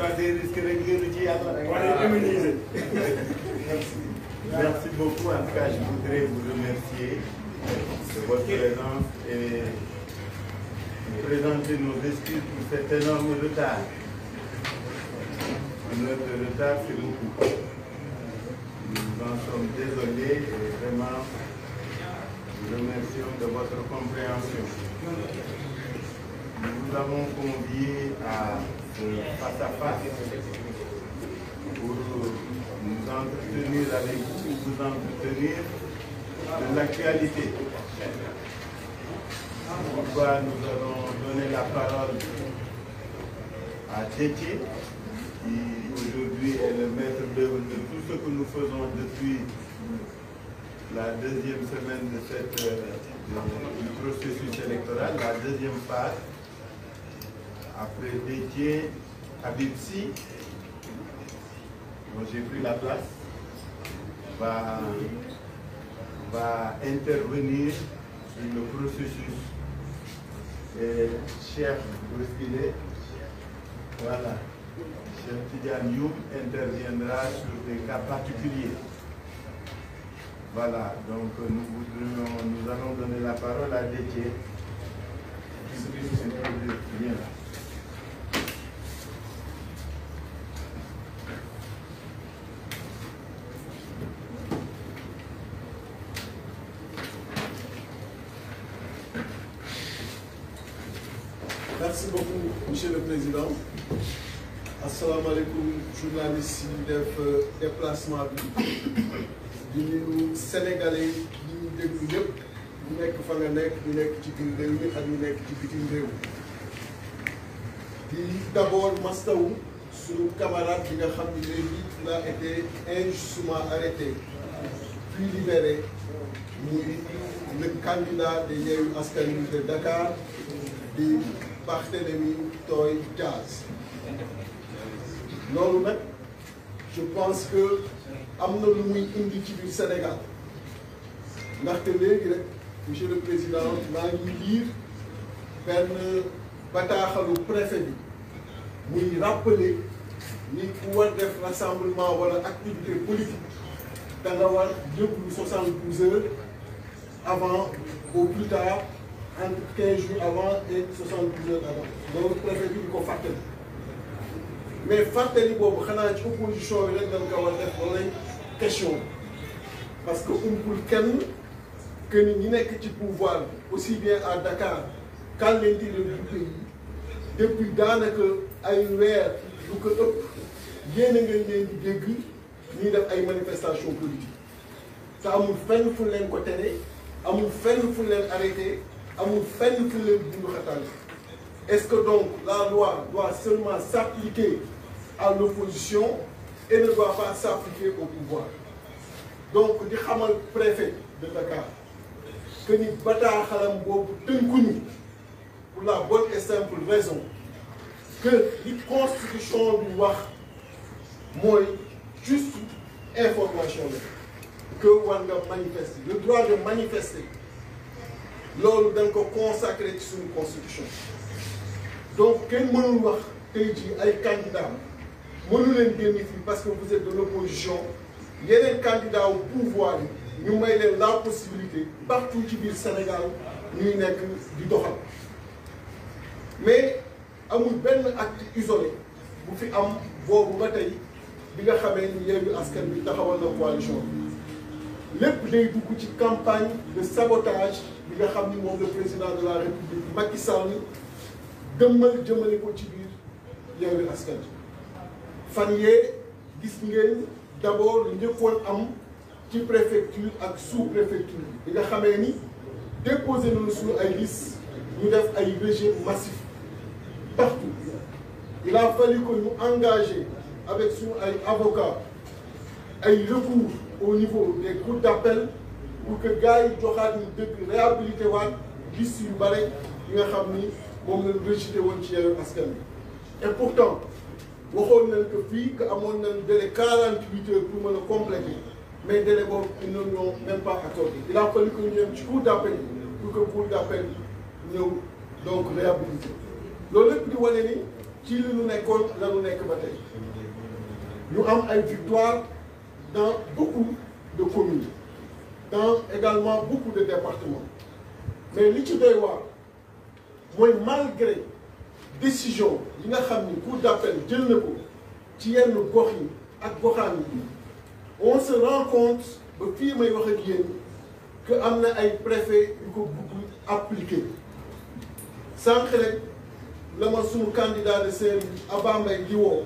prend des risques rek ngeen ci yàlla. Merci beaucoup. En tout cas, je voudrais vous remercier de votre présence et vous présenter nos excuses pour cet énorme retard. Une heure de retard, c'est beaucoup. Nous en sommes désolés et vraiment nous remercions de votre compréhension. Nous vous avons conviés à ce face-à-face pour nous entretenir avec vous entretenir de l'actualité. Pourquoi nous allons donner la parole à Déthié, qui aujourd'hui est le maître d'œuvre de tout ce que nous faisons depuis la deuxième semaine de du processus électoral, la deuxième phase. Après Déthié, Habib Sy, dont j'ai pris la place, va intervenir sur le processus. Et Cheikh Bouskile, voilà, Cheikh Tidiane Youm interviendra sur des cas particuliers. Voilà, donc nous allons donner la parole à Déthié. Bien. Merci beaucoup, Monsieur le Président. Assalamu alaikum, journalistes yi def déplacement bi di nuyu Sénégalais yi ñu déglu ñëpp ñu nekk fa nga nekk ñu nekk ci biir réew mi ak ñu nekk ci bitim réew di d'abord mastawu suñu camarade bi nga xam ne léegi il a été injustement arrêté puis libéré muy le candidat de Yewwi Askan Wi de Dakar di Barthélémy Toye Dias. loolu nag je pense que am na lu muy indi ci biir Sénégal ndaxte léegi rek monsieur le président maa ngi lire benn bataaxalu préfet bi muy rappeler ni ku war def rassemblement wala activité politique da nga war jëblu 72 heures avant au plus tard entre 15 jours avant et 72 heures avant loolu préfet bi di ko fàttali. mais fàttali boobu xanaa ci opposition bi rek dañ ko war def wala question parce que umpul kenn que ni ñi nekk ci pouvoir bi aussi bien à Dakar qu'à l'intérieur du pays depuis daanaka ay weer lu ko ëpp yéen a ngeen leen di dégg ñuy def ay manifestations politiques te amul fenn fu leen ko tere amul fenn fu leen arrêté amul fenn fu leen bundu xatal. Est-ce que donc la loi doit seulement s'appliquer à l'opposition et ne doit pas s'appliquer au pouvoir? Donc di xamal préfet de Dakar que ni bataaxalam boobu tënkuñu pour la bonne et simple raison que li constitution bi wax mooy juste information la que war nga manifester le droit de manifester loolu dañ ko consacré ci suñu constitution. donc kenn mënul wax tey jii ay candidats mënu leen génn fii parce que vous êtes de l'opposition yeneen candidats au pouvoir yi ñu may leen la possibilité partout ci biir Sénégal ñuy nekk di doxal mais amul benn acte isolé bu fi am boobu ba tey bi nga xamee ni Yewwi Askan Wi taxawal na coalition bi lépp day dugg ci campagne de sabotage bi nga xam ni moom le président de la République Macky Sall dëmmal jëmale ko ci biir Yewwi Askan Wi fan yee gis ngeen d'abord lu njëkkoon am ci préfecture ak sous-préfecture bi nga xamee ni déposé nañu suñu ay liste ñu def ay rejet massif partout. Il a fallu que ñu engager avec suñu ay avocats ay recours au niveau des cours d'appel pour que gars yi joxaat ñu dëgg réhabilité waat liste yu bare yi nga xam ni moom lañ rejeté woon ci Yewwi Askan Wi. Et pourtant waxoon nañ que fii que amoon nañ délai 48 heures pour mën a compléter mais délai boobu ils ne l'ont même pas accordé. Il a fallu que ñu dem ci cour d'appel pour que cour d'appel ñëw donc réhabilité loolu lépp di wane ni ci li ñu nekkoon la ñu nekk ba tey ñu am ay victoires dans beaucoup de communes dans également beaucoup de départements mais li ci doy waar mooy malgré décision yi nga xam ni cour d'appel jël na ko ci yenn gox yi ak goxaan yi on se rend compte ba fii may wax ak yéen que am na ay préfet yu ko bëgg appliquer sànq rek la ma suñu candidat de Saint-Louis Abba Mbaye di woo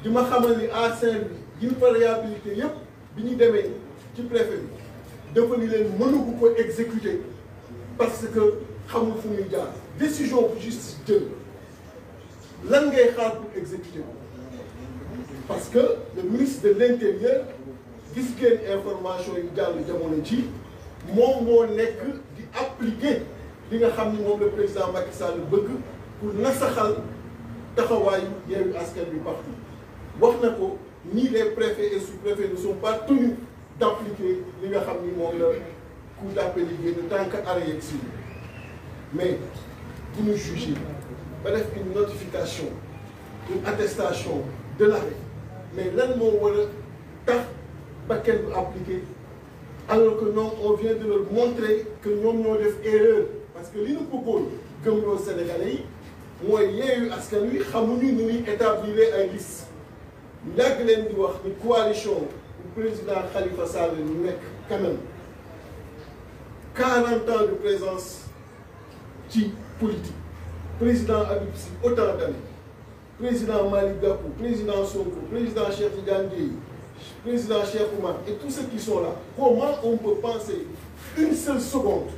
di ma xamal ni à Saint-Louis yi fa réhabilité yépp bi ñu demee ci préfet bi dafa ni leen mënugu ko exécuter parce que xamul fu muy jaar décision bu justice jël lan ngay xaar pour exécuter ko parce que le ministre de l'intérieur gis ngeen information yu jàll jamono ji moom moo nekk di appliquer li nga xam ni moom le président Macky Sall bëgg pour nasaxal taxawaayu Yewwi Askan Wi partout wax na ko ni les préfets et sous-préfets ne sont pas tenus d'appliquer li nga xam ni moom la cour d'appel yi génn tant que arrêt yegg si mais bu ñu juger ba def une notification une attestation de l'arrêt mais lan moo war a tax ba kenn du appliquer alors que non on vient de leur montrer que ñoom ñoo def erreur parce que li ñu bëggoon gëmloo Sénégalais yi mooy Yewwi Askan Wi xamuñu ni ñuy établir ay liste yàgg leen di wax ni coalition bu président Khalifa Sall ñu nekk quand même 40 ans de présence ci politique président Habib Sy autant d'années président Malick Gakou président Sonko président Cheikh Tidiane Dièye président Cheikh Oumar et tous ceux qui sont là comment on peut penser une seule seconde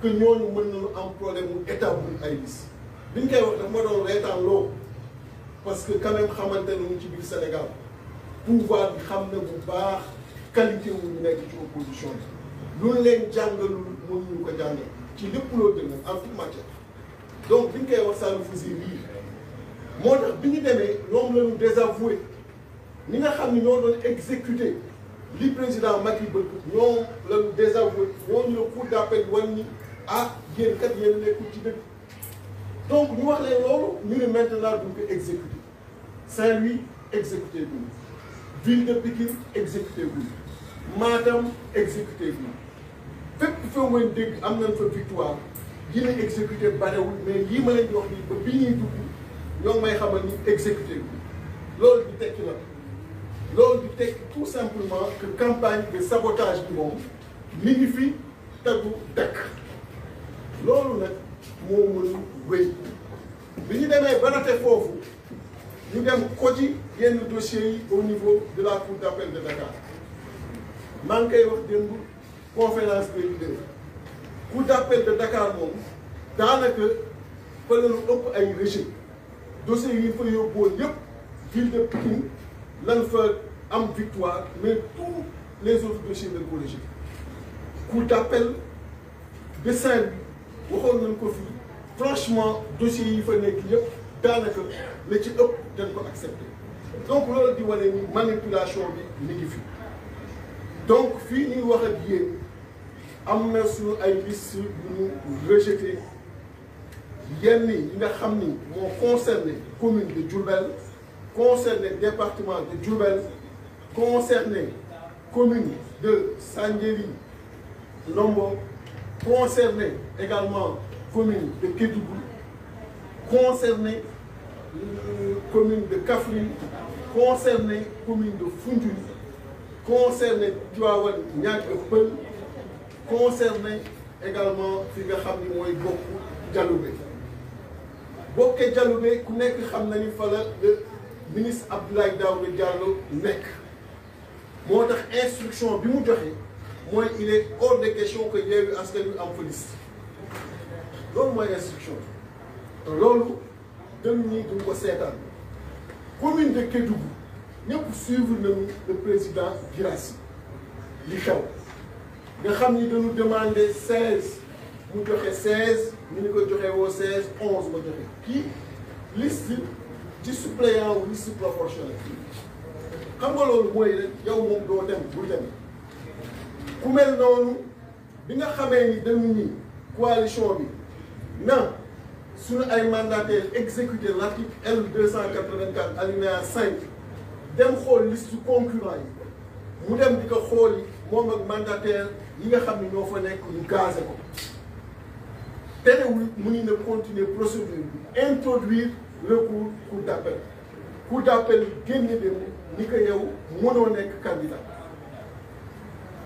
que ñooñu mën nañu am problème mu établir ay liste bi ñu koy wax daf ma doon reetaan loo parce que quand même xamante nañu ci biir Sénégal pouvoir bi xam na bu baax qualité wu ñu nekk ci opposition bi lu leen jàngalul mënuñu ko jàngal ci lépp loo jël en toute matière donc bi ñu koy wax ça nous faisait rire moo tax bi ñu demee ñoom la ñu désavoué ñi nga xam ni ñoo doon exécuté li président Macky bëgg ñoom la ñu désavoué ñooñu la cour d'appel wan ni ah yéen kat yéen nekkul ci dëgg donc ñu wax leen loolu ñu ne maintenant duñ ko exécuté Saint-Louis exécuté guñ ville de Pikine exécuté guñ Matam exécuté guñ fépp foo ngeen dégg am nañ fa victoire yi ne exécuté barewul mais lii ma leen di wax nii ba bii ñuy dugg ñoo ngi may xamal ni exécuté guñ loolu di tekki la loolu di tekki tout simplement que campagne de sabotage bi moom mi ngi fi tegu dakk loolu nag moo mën wéy bi ñu demee ba rate foofu ñu dem ko ci yenn dossiers yi au niveau de la cour d'appel de Dakar maa ngi koy wax démb conférence de leaders cour d'appel de Dakar moom daanaka fa la lu ëpp ay rejet dossiers yi fa yóbbuwoon yëpp ville de Pikine lan fa am victoire mais tous les autres dossiers dañ ko rejeté cour d'appel de Saint-Louis waxoon nañ ko fii franchement dossiers yi fa nekk yëpp daanaka la ci ëpp dañ ko accepté donc loolu di wane ni manipulation bi mi ngi fi donc fii ñuy wax ak yéen am na suñu ay liste yu ñu rejeté yenn yi nga xam ni moo concerné commune de Diourbel concerné département de Diourbel concerné commune de Sandiéry Lombo concerné également commune de Kédougou concerné commune de Kaffrine concerné commune de Foundiougne concerné Tivaouane Niaga Peulh concerné également fi nga xam ni mooy bokk Dialoubé bokkee Dialoubé ku nekk xam na ni fa la le ministre Abdoulaye Daouda Diallo nekk moo tax instruction bi mu joxe mooy il est hors de question que Yewwi Askan Wi am fa liste loolu mooy instruction te loolu dem ñi duñ ko seetaan commune de Kédougou ñëpp suivre nañu le président Guirassy li xew nga xam ni dañu demandé 16 mu joxe 16 ñu ni ko joxe woo 16 11 ma joxe kii liste ci suppléant wu liste proportionnelle xam nga loolu mooy rek yow moom doo dem bul dem ku mel noonu bi nga xamee ni dañu ni coalition bi na suñu ay mandataires exécuté l'article L284 alinéa 5 dem xool liste concurrent yi mu dem di ko xool yi moom ak mandataire yi nga xam ne ñoo fa nekk ñu gazé ko terewul mu ngi na continuer procédure bi introduire recours cour d'appel cour d'appel génne dem ni ko yow mënoo nekk candidat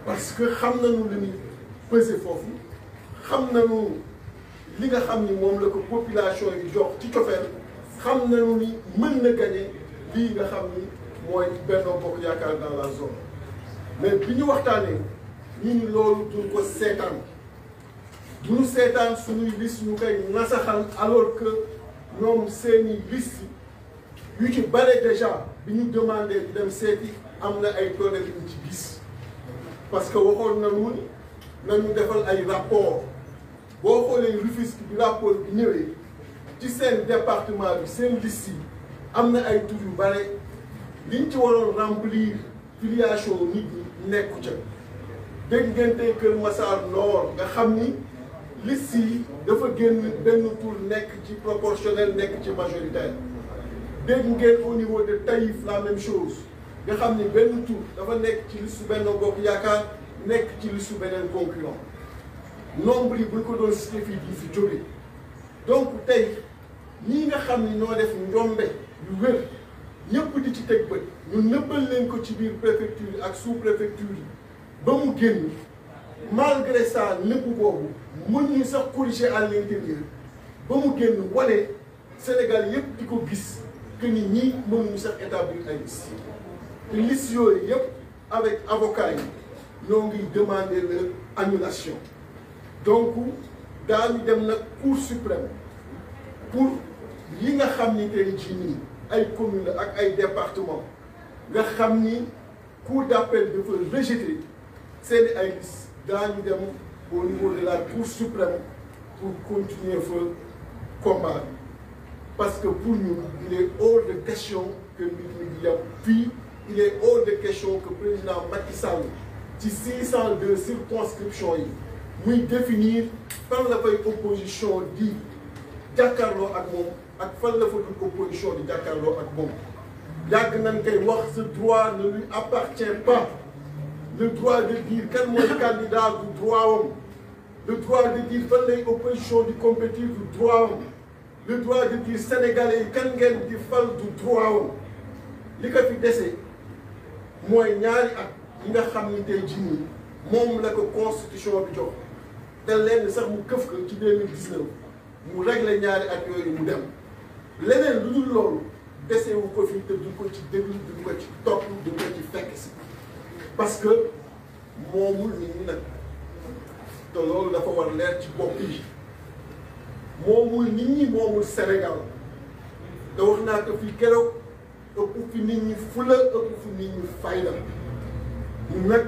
parce que xam nañu li ñuy peser foofu xam nañu li nga xam ni moom la ko population yi jox ci cofeel xam nañu ni mën na gagner lii nga xam ni mooy Benno Bokk Yaakaar dans la zone mais bi ñu waxtaanee ñu ni loolu duñ ko seetaan duñu seetaan suñuy liste ñu koy nasaxal alors que ñoom seeni liste yu ci bare déjà bi ñu demandé di dem seeti am na ay problème yu ci gis parce que waxoon nañu defal ay rapport boo xoolee Rufisque bi rapport bi ñëwee ci seen département bi seen liste yi am na ay tur yu bare liñ ci waroon remplir filiation nit ñi nekku ca dégg ngeen tey Kër Massar Nord nga xam ni liste yi dafa génn benn tour nekk ci proportionnel nekk ci majoritaire dégg ngeen au niveau de Taïf la même chose nga xam ni benn tour dafa nekk ci liste Benno Bokk Yaakaar nekk ci liste beneen concurrent nombre yi buñ ko doon cité fii di fi jóge donc tey ñii nga xam ni ñoo def njombe yu wér ñëpp di ci teg bët ñu nëbbal leen ko ci biir préfecture yi ak sous préfecture yi ba mu génn malgré ça nëbb boobu mën ñu sax corriger à l'intérieur ba mu génn wane Sénégal yëpp di ko gis que ni ñii mënuñu sax établir ay liste te liste yooyu yëpp avec avocat yi ñoo ngi demander leur annulation donc daañu dem nag cour suprême pour yi nga xam ni tey jii nii ay commune ak ay département nga xam ni cour d'appel dafa rejeter seeni ay liste daañu dem au niveau de la cour suprême pour continuer fa combat bi parce que pour nous il est hors de question que nit ñi di yem fii il est hors de question que président Macky Sall ci 602 circonscriptions yi muy définir fan la fay opposition di jàkkaarloo ak moom ak fan la fa dul opposition di jàkkaarloo ak moom yàgg nañ koy wax ce droit ne lui appartient pas le droit de dire kan mooy candidat du droit am le droit de dire fan lay opposition di compétir du droit am le droit de dire sénégalais yi kan ngeen di fal du droit am li ko fi dese mooy ñaari at yi nga xam ni tey jii nii moom la ko constitution bi jox te lenn sax mu këf ko ci 2019 mu réglé ñaari at yooyu mu dem leneen lu dul loolu dese wu ko fi te duñ ko ci déglu duñ ko ci topp duñ ko ci fekk si parce que moomul nit ñi nag te loolu dafa war leer ci bopp yi moomul nit ñi moomul Sénégal te wax naa ko fii keroog ëpp fi nit ñi fula ëpp fi nit ñi fayda ñu nag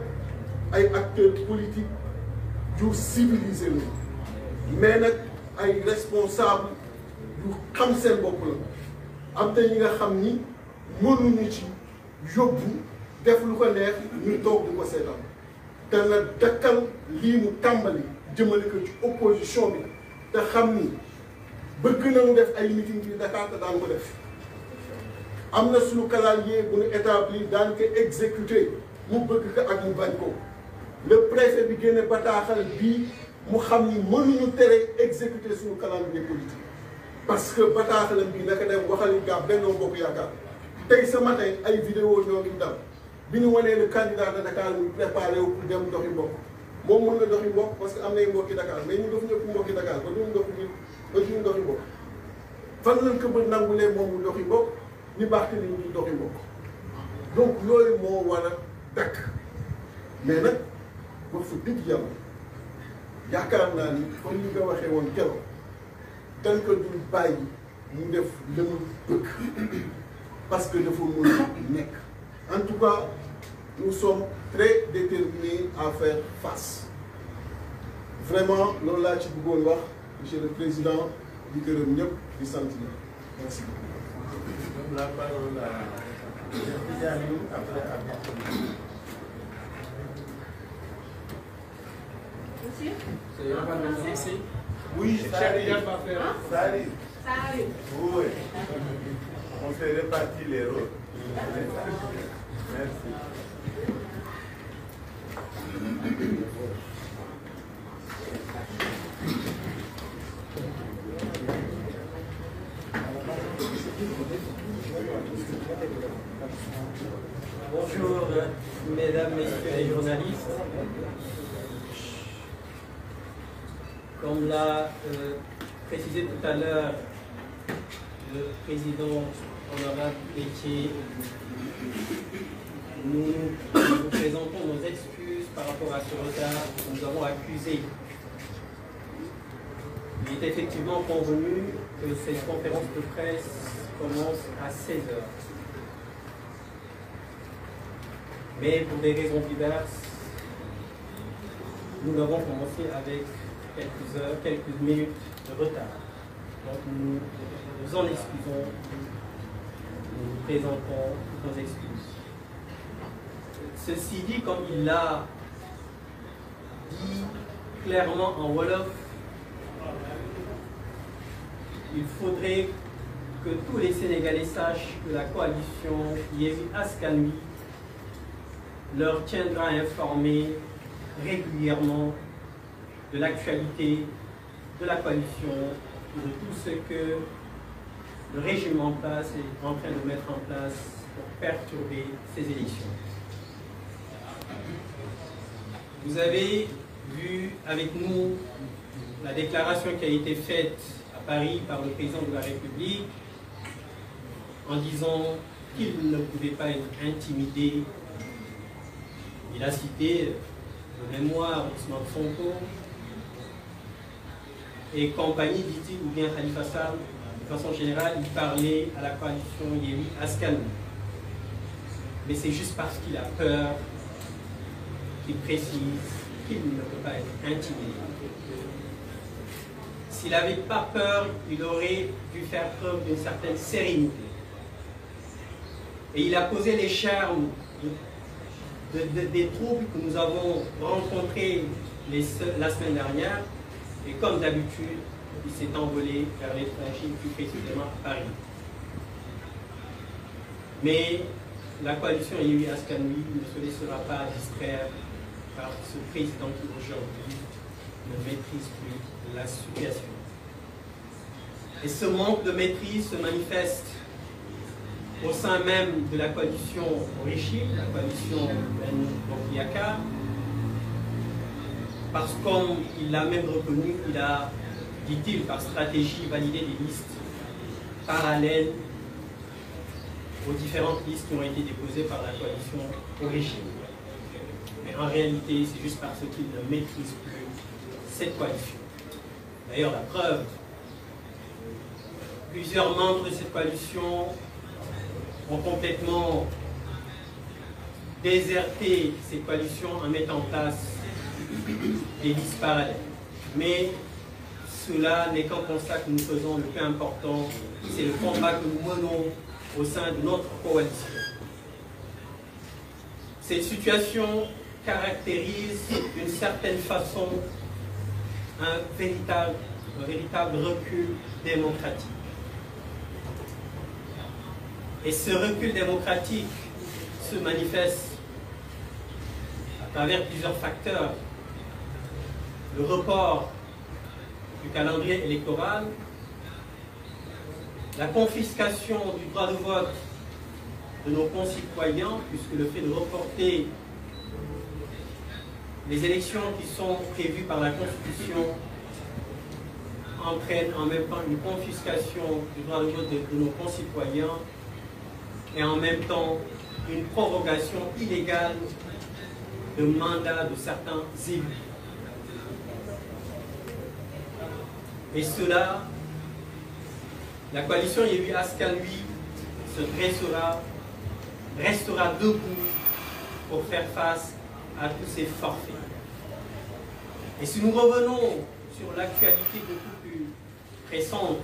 ay acteurs politiques yu civilisé la mais nag ay responsable yu xam seen bopp la am te ñi nga xam ni mënuñu ci yóbbu def lu ko neex ñu toog di ko seetaan te na dakkal lii mu tàmbali jëmale ko ci opposition bi te xam ni bëgg nañu def ay meeting bi Dakar te daan ko def am na suñu calendrier bu ñu établi daan ko exécuter mu bëgg ko ak mu bañ ko le préfet bi génne bataaxal bii mu xam ni mënuñu tere exécuter suñu calendrier politique parce que bataaxalam bii naka dem waxali gaa Benno Bokk Yaakaar tey ce matin ay vidéo ñoo ngi dal bi ñu wanee le candidat de Dakar muy préparé wu pour dem doxi mbokk moom mën na doxi mbokk parce que am nay mbokki Dakar mais ñu dafa ñëpp mbokki Dakar ba duñu doxi mbokk fan lañ ko mën nangulee moom mu doxi mbokk ni baax te ni ñu doxi mbokk donc yooyu moo war a dakk mais nag ba fa dëgg yàlla yaakaar naa ni comme ni nga waxee woon keroog dañ ko dul bàyyi mu def la mu bëgg parce que dafa mën a nekk en tout cas nous sommes très déterminés à faire face vraiment loolu laa ci bëggoon wax monsieur le président di gërëm ñëpp di sant ñëpp merci beaucoup. La parole à Tidiane après Monsieur, c'est Oui, ça arrive. Hein? Ça arrive. Ça arrive. Oui. On fait répartir les rôles. Merci. Bonjour, mesdames, messieurs les journalistes. Comme l'a précisé tout à l'heure le président honorable Pétier, nous vous présentons nos excuses par rapport à ce retard que nous avons accusé. Il est effectivement convenu que cette conférence de presse commence à 16 h. Mais pour des raisons diverses, nous l'avons commencé avec quelques heures, quelques minutes de retard. Donc nous nous en excusons, nous présentons nos excuses. Ceci dit, comme il l'a dit clairement en Wolof, il faudrait que tous les Sénégalais sachent que la coalition Yewwi Askan Wi leur tiendra informés régulièrement de l'actualité de la coalition, de tout ce que le régime en place est en train de mettre en place pour perturber ces élections. Vous avez vu avec nous la déclaration qui a été faite à Paris par le président de la République en disant qu'il ne pouvait pas être intimidé. Il a cité le mémoire d'Ousmane Sonko et compagnie, dit-il, ou bien Khalifa Sall. De façon générale, il parlait à la coalition Yewwi Askan Wi. Mais c'est juste parce qu'il a peur qu'il précise qu'il ne peut pas être intimidé. S'il n'avait pas peur, il aurait dû faire preuve d'une certaine sérénité. Et il a posé les charmes des troubles que nous avons rencontrés la semaine dernière, et comme d'habitude, il s'est envolé vers l'étranger, plus précisément à Paris. Mais la coalition Yewwi Askan Wi ne se laissera pas distraire par ce président qui aujourd'hui ne maîtrise plus la situation. Et ce manque de maîtrise se manifeste au sein même de la coalition au régime, la coalition Bokk Yakaar, parce que comme il l'a même reconnu, il a, dit-il, par stratégie, validé des listes parallèles aux différentes listes qui ont été déposées par la coalition au régime. Mais en réalité, c'est juste parce qu'il ne maîtrise plus cette coalition. D'ailleurs, la preuve, plusieurs membres de cette coalition ont complètement déserté ces coalitions en mettant en place des listes parallèles. Mais cela n'est qu'un constat que nous faisons. Le plus important, c'est le combat que nous menons au sein de notre coalition. Cette situation caractérise d'une certaine façon un véritable recul démocratique. Et ce recul démocratique se manifeste à travers plusieurs facteurs. Le report du calendrier électoral, la confiscation du droit de vote de nos concitoyens, puisque le fait de reporter les élections qui sont prévues par la Constitution entraîne en même temps une confiscation du droit de vote de nos concitoyens et en même temps une prorogation illégale de mandat de certains élus. Et cela, la coalition Yewwi Askan Wi restera debout pour faire face à tous ces forfaits. Et si nous revenons sur l'actualité beaucoup plus pressante,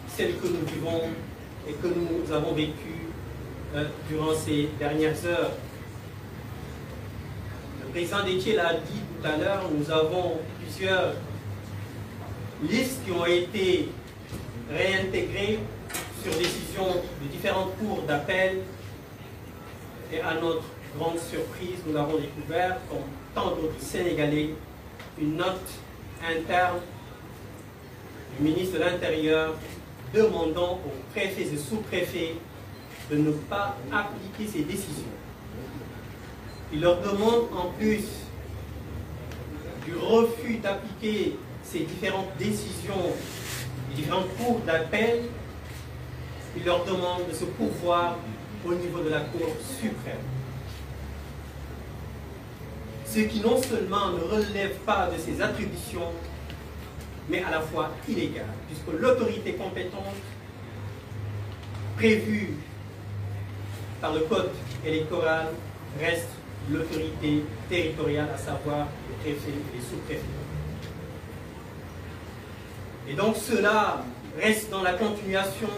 celle que nous vivons et que nous avons vécue durant ces dernières heures, le président Déthié l'a dit tout à l'heure, nous avons plusieurs listes qui ont été réintégrées sur décision de différentes cours d'appel. Et à notre grande surprise, nous avons découvert, comme tant d'autres Sénégalais, une note interne du ministre de l'Intérieur demandant aux préfets et sous-préfets de ne pas appliquer ces décisions. Il leur demande, en plus du refus d'appliquer ces différentes décisions, les différentes cours d'appel, il leur demande de se pourvoir au niveau de la Cour suprême. Ce qui non seulement ne relève pas de ses attributions, mais à la fois illégal, puisque l'autorité compétente prévue par le code électoral reste l'autorité territoriale, à savoir les préfets et les sous-préfets. Et donc cela reste dans la continuation,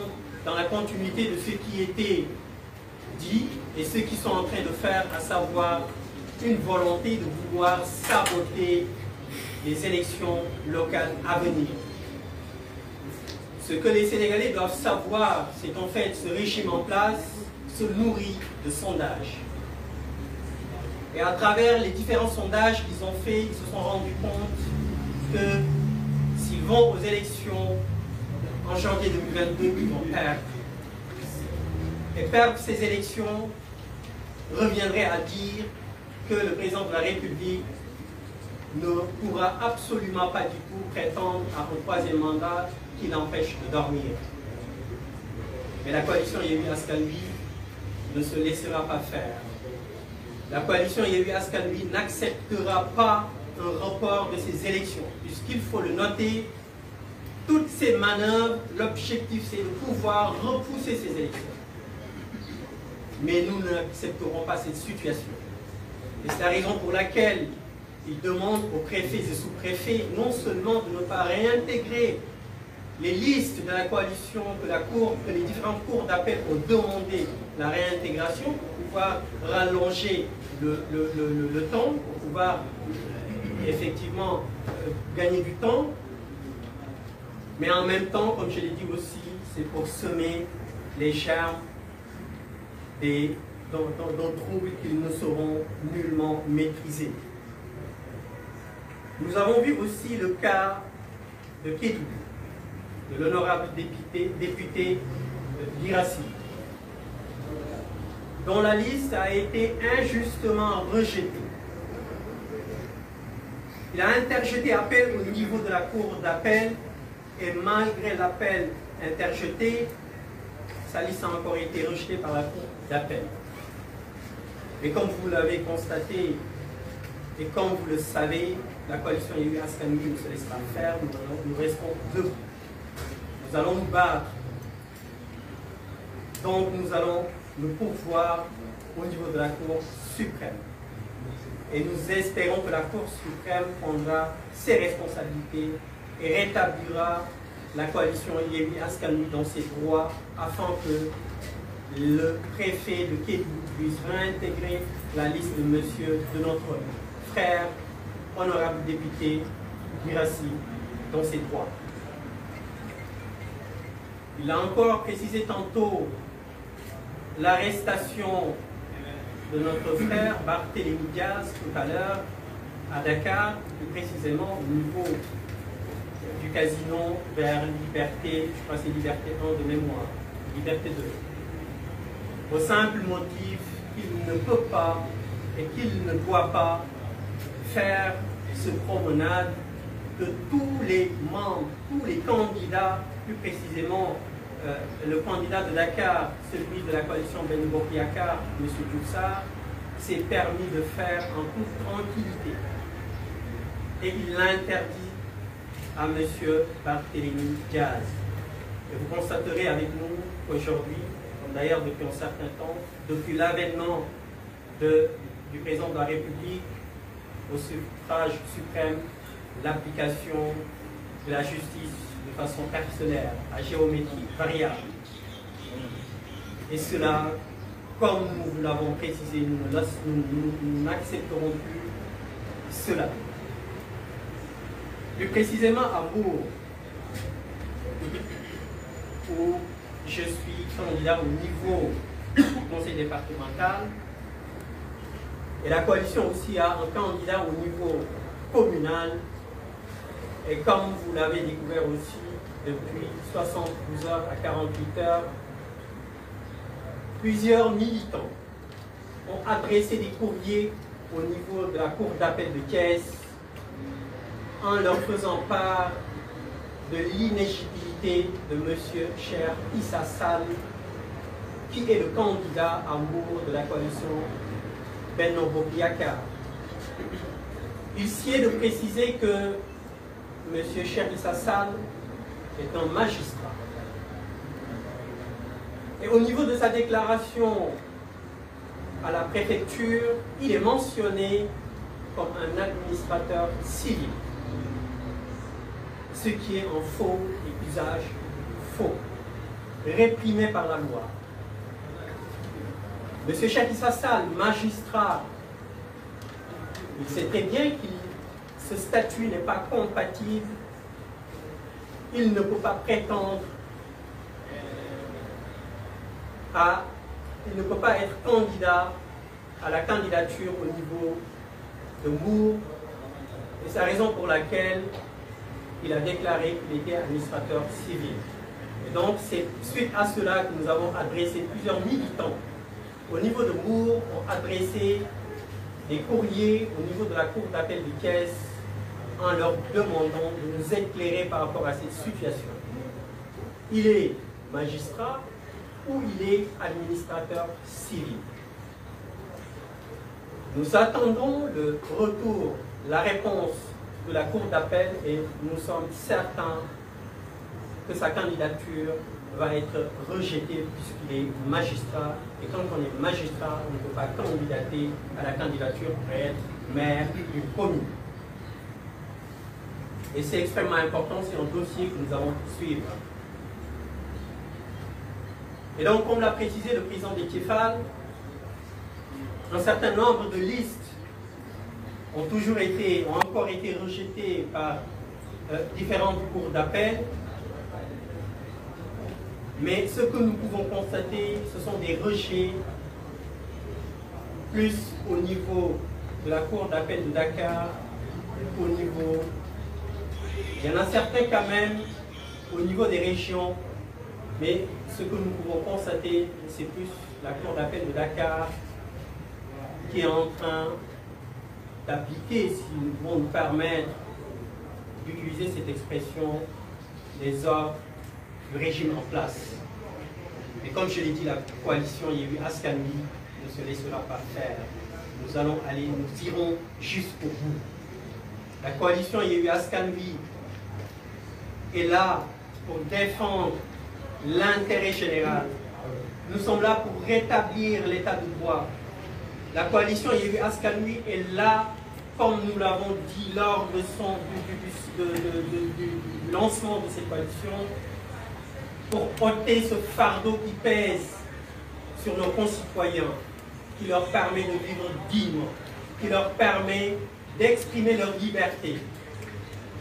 dans la continuité de ce qui était dit et ce qu'ils sont en train de faire, à savoir une volonté de vouloir saboter les élections locales à venir. Ce que les Sénégalais doivent savoir, c'est qu'en fait, ce régime en place se nourrit de sondages. Et à travers les différents sondages qu'ils ont faits, ils se sont rendus compte que s'ils vont aux élections en janvier 2022, ils vont perdre. Et perdre ces élections reviendrait à dire que le président de la République ne pourra absolument pas du tout prétendre à un troisième mandat qui l'empêche de dormir. Mais la coalition Yewwi Askan Wi ne se laissera pas faire. La coalition Yewwi Askan Wi n'acceptera pas un report de ces élections, puisqu'il faut le noter, toutes ces manœuvres, l'objectif c'est de pouvoir repousser ces élections. Mais nous n'accepterons pas cette situation. Et c'est la raison pour laquelle il demande aux préfets et sous-préfets non seulement de ne pas réintégrer les listes de la coalition que les différentes cours d'appel ont demandé la réintégration pour pouvoir rallonger le temps, pour pouvoir effectivement gagner du temps. Mais en même temps, comme je l'ai dit aussi, c'est pour semer les germes d'un trouble qu'ils ne seront nullement maîtrisés. Nous avons vu aussi le cas de Kédougou, de l'honorable député Guirassy, dont la liste a été injustement rejetée. Il a interjeté appel au niveau de la cour d'appel et malgré l'appel interjeté, sa liste a encore été rejetée par la cour d'appel. Et comme vous l'avez constaté et comme vous le savez, la coalition Yewwi Askan Wi ne se laisse pas faire, nous restons debout. Nous allons nous battre. Donc nous allons nous pourvoir au niveau de la Cour suprême. Et nous espérons que la Cour suprême prendra ses responsabilités et rétablira la coalition Yewwi Askan Wi dans ses droits afin que le préfet de Kédougou puisse réintégrer la liste de notre frère, honorable député Guirassy, dans ses droits. Il a encore précisé tantôt l'arrestation de notre frère Barthélémy Diaz tout à l'heure à Dakar, plus précisément au niveau du casino vers Liberté, je crois que c'est Liberté 1 de mémoire, Liberté 2. Au simple motif qu'il ne peut pas et qu'il ne doit pas faire ce promenade que tous les membres, tous les candidats, plus précisément le candidat de Dakar, celui de la coalition Benno Bokk Yakaar, M. Diouf Sarr, s'est permis de faire en toute tranquillité. Et il l'interdit à M. Barthélémy Diaz. Et vous constaterez avec nous aujourd'hui, comme d'ailleurs depuis un certain temps, depuis l'avènement du président de la République au suffrage suprême, l'application de la justice de façon parcellaire, à géométrie variable. Et cela, comme nous l'avons précisé, nous n'accepterons plus cela. Plus précisément à Bourg, où je suis candidat au niveau du conseil départemental. Et la coalition aussi a un candidat au niveau communal. Et comme vous l'avez découvert aussi, depuis 72 heures à 48 heures, plusieurs militants ont adressé des courriers au niveau de la cour d'appel de Thiès en leur faisant part de l'inéligibilité de M. Cheikh Issa Sall, qui est le candidat à Mbour de la coalition Benno Bokk Yakaar. Il s'y est de préciser que M. Cheikh Issa Sall est un magistrat. Et au niveau de sa déclaration à la préfecture, il est mentionné comme un administrateur civil, ce qui est un faux et usage faux, réprimé par la loi. M. Cheikh Issa Sall, magistrat, il sait très bien que ce statut n'est pas compatible. Il ne peut pas prétendre il ne peut pas être candidat à la candidature au niveau de Mbour. Et c'est la raison pour laquelle il a déclaré qu'il était administrateur civil. Et donc c'est suite à cela que nous avons adressé plusieurs militants au niveau de Mbour, ont adressé des courriers au niveau de la cour d'appel de Thiès en leur demandant de nous éclairer par rapport à cette situation. Il est magistrat ou il est administrateur civil. Nous attendons le retour, la réponse de la cour d'appel et nous sommes certains que sa candidature va être rejetée puisqu'il est magistrat. Et quand on est magistrat, on ne peut pas candidater à la candidature pour être maire d'une commune. Et c'est extrêmement important, c'est un dossier que nous allons suivre. Et donc, comme l'a précisé le président d'Étiefal, un certain nombre de listes ont encore été rejetées par différentes cours d'appel. Mais ce que nous pouvons constater, ce sont des rejets plus au niveau de la cour d'appel de Dakar, au niveau... Il y en a certains quand même au niveau des régions, mais ce que nous pouvons constater, c'est plus la cour d'appel de Dakar qui est en train d'appliquer, si nous pouvons nous permettre d'utiliser cette expression, les ordres du régime en place. Et comme je l'ai dit, la coalition Yewwi Askan Wi ne se laissera pas faire. Nous irons jusqu'au bout. La coalition Yewwi Askan Wi est là pour défendre l'intérêt général. Nous sommes là pour rétablir l'état de droit. La coalition Yewwi Askan Wi est là, comme nous l'avons dit lors de du lancement de cette coalition, pour ôter ce fardeau qui pèse sur nos concitoyens, qui leur permet de vivre dignement, qui leur permet d'exprimer leur liberté,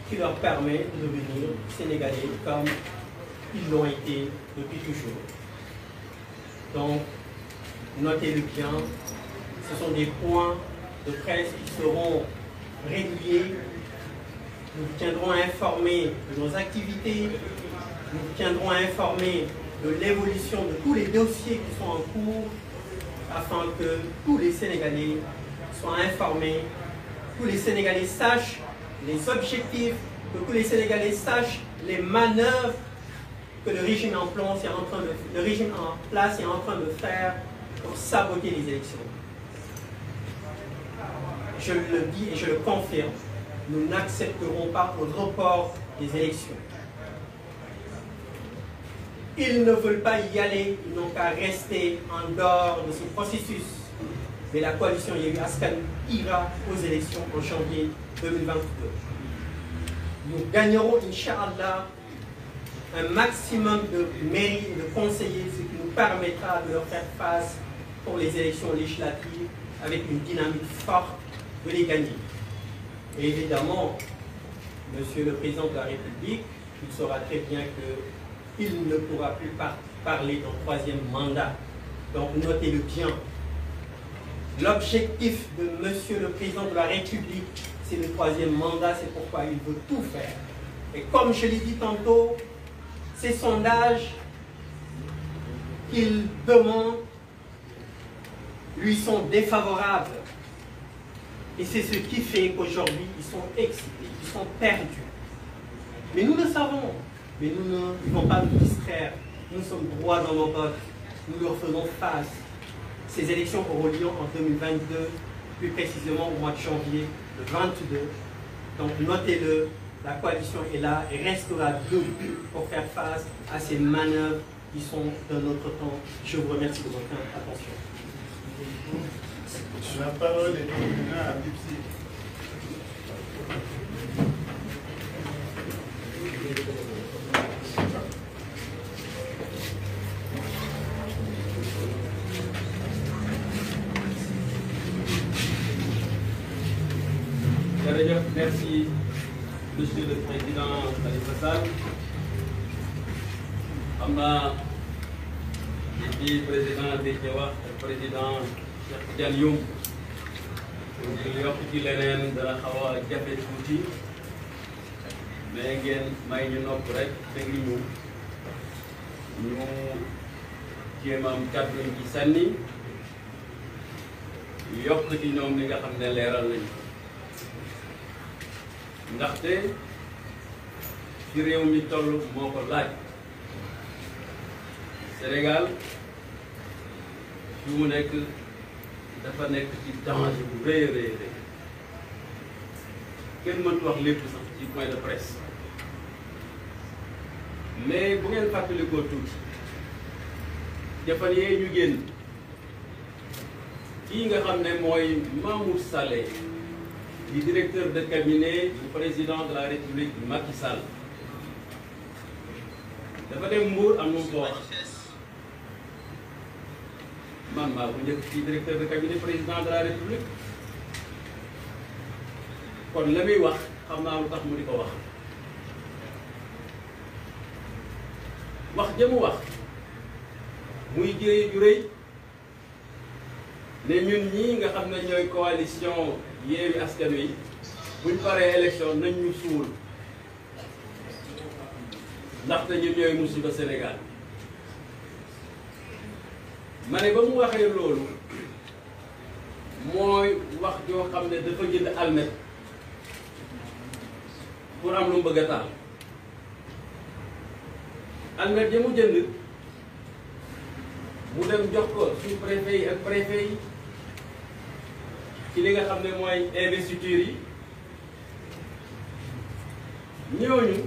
qui leur permet de devenir sénégalais comme ils l'ont été depuis toujours. Donc, notez-le bien, ce sont des points de presse qui seront réguliers. Nous vous tiendrons informés de nos activités, nous vous tiendrons informés de l'évolution de tous les dossiers qui sont en cours, afin que tous les Sénégalais soient informés, tous les Sénégalais sachent les objectifs, que tous les Sénégalais sachent les manœuvres que le régime en place est en train de faire pour saboter les élections. Je le dis et je le confirme, nous n'accepterons pas le report des élections. Ils ne veulent pas y aller, ils n'ont qu'à rester en dehors de ce processus. Mais la coalition Yewwi Askan Wi ira aux élections en janvier 2022. Nous gagnerons, Inch'Allah, un maximum de mairies et de conseillers, ce qui nous permettra de leur faire face pour les élections législatives avec une dynamique forte de les gagner. Et évidemment, Monsieur le Président de la République il saura très bien qu'il ne pourra plus parler d'un troisième mandat. Donc notez-le bien. L'objectif de Monsieur le Président de la République, c'est le troisième mandat, c'est pourquoi il veut tout faire. Et comme je l'ai dit tantôt, ces sondages qu'il demande lui sont défavorables. Et c'est ce qui fait qu'aujourd'hui, ils sont excités, ils sont perdus. Mais nous le savons, mais nous ne devons pas nous distraire. Nous sommes droits dans nos bottes, nous leur faisons face. Ces élections auront lieu en 2022, plus précisément au mois de janvier, le 22. Donc notez-le, la coalition est là et restera debout pour faire face à ces manœuvres qui sont de notre temps. Je vous remercie de votre attention. La parole est maintenant à Bipsy. Merci, Monsieur le Président Khalifa Sall. Am na di président Déthié wax ak président Cheikh Tidiane Youm ngir yokk ci leneen dana xaw a jafe tuuti mais ngeen may ñu nopp rek déglu ñu jéem a am kàddu ci sànni yokk ci ñoom li nga xam ne leeral nañu. ndaxte fi réew mi toll moo ko laaj Sénégal fi mu nekk dafa nekk ci danger bu rëy a rëy kenn mëntu wax lépp sax ci point de presse mais bu ngeen fàttalikoo tuuti jafan yee ñu génn kii nga xam ne mooy Mahmoud Saleh di directeur de cabinet du président de la République Macky Sall dafa dem Mbour am nu mu ko wax man maa bu njëkk ci directeur de cabinet président de la République kon la muy wax xam naa lu tax mu di ko wax jëmu wax muy jëye ju rëy ne ñun ñii nga xam ne ñooy coalition Yewwi Askan Wi buñ paree élection nañ ñu suul ndaxte ñun ñooy musiba Sénégal ma ne ba mu waxee loolu mooy wax joo xam ne dafa jënd almet pour am lu mu bëgg a taal almet ja mu jënd mu dem jox ko sous-préfet yi ak préfet yi ci li nga xam ne mooy investiture yi ñooñu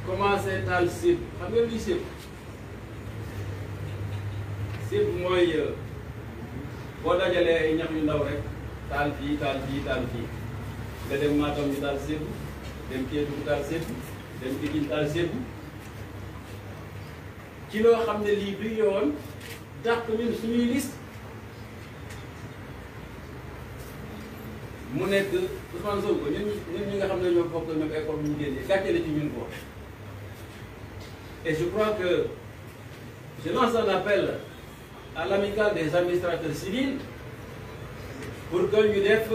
commencé taal sib xam nga luy sib mooy boo dajalee ay ñax yu ndaw rek taal fii taal fii taal fii nga dem Matam ñu taal sib dem Kédougou taal sib dem Pikine taal sib ci loo xam ne lii du yoon dàq ñun suñuy liste mu nekk Ousmane Sonko ñun ñi nga xam ne ñoo bokk ñoom école ñu génnee gàcce la ci ñun ko et je crois que je lance un appel à l'amicale des administrateurs civils pour que ñu def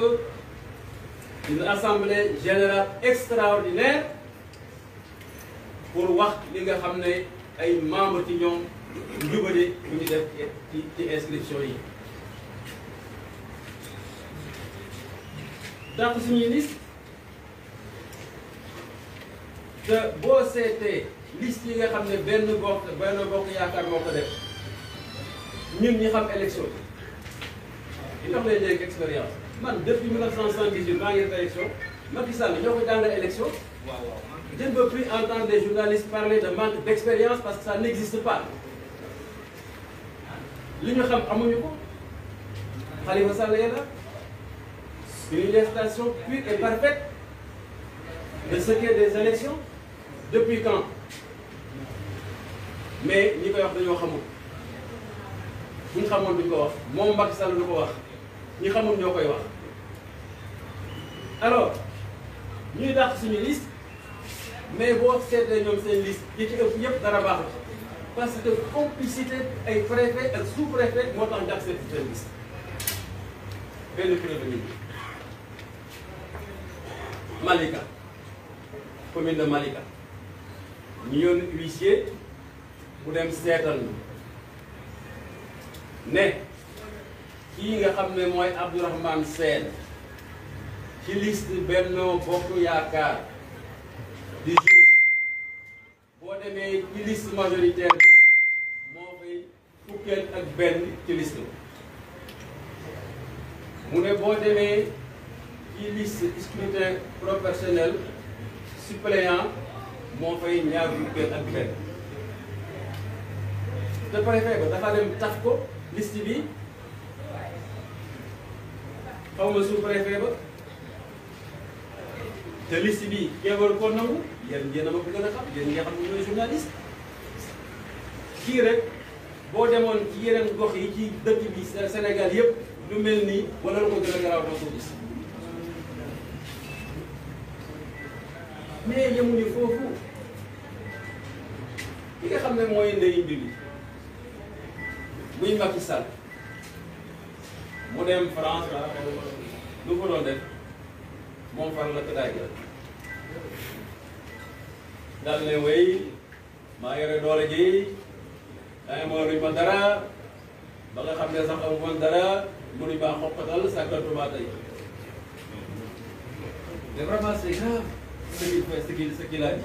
une assemblée générale extraordinaire pour wax li nga xam ne ay membres ci ñoom njubade ñu def ci inscription yi donc suñuy liste te boo seetee liste yi nga xam ne benn bokk yaakaar moo ko def ñun ñi xam élection yi tax lay léegi expérience man depuis 1978 maa ngi def élection Macky Sall ñoo ko jàngal élection je ne veux plus entendre des journalistes parler de manque d'expérience parce que ça n'existe pas li ñu xam amuñu ko Khalifa Sall est là une législation pure et parfaite de ce qu'est des élections depuis quand mais ñi koy wax dañoo xamul bu ñu xamoon duñ ko wax moom Macky Sall du ko wax ñi xamul ñoo koy wax alors ñuy dàq suñu liste mais boo seetlee ñoom seen liste yi ci ëpp yëpp dara baaxul parce que complicité ay préfet ak sous-préfet moo tax ñu accepté seen liste benn preuve Malika commune de Malika ñu yoon huissier bu dem seetal ne kii nga xam ne mooy Abdourahmane Sène ci liste Benno Bokk Yaakaar di juriste boo demee ci liste majoritaire bi moo fay fukkeel ak benn ci liste mu ne boo demee ci liste scrutin proportionnel suppléant moo fay ñaar fukkeel ak benn te préfet ba dafa dem taf ko liste bi xaw ma sous-préfet ba te liste bi keewal ko nangu yéen ngeen a ma ko gën a xam yéen nga xam ne ñooy journaliste kii rek boo demoon ci yeneen gox yi ci dëkk bi Sénégal yëpp lu mel nii wala lu ko gën a garaaw doo ko gis mais yemuñu foofu ki nga xam ne mooy ndeyu mbir mi muy Macky Sall mu dem France lu ko doon def moom fan la ko daajal daal ne wey maa yore doole ji danga mënuñ ma dara ba nga xam ne sax amu man dara mënuñ maa xoqatal sàkkantuma tey mais vraiment c'est grave ce qu'il a dit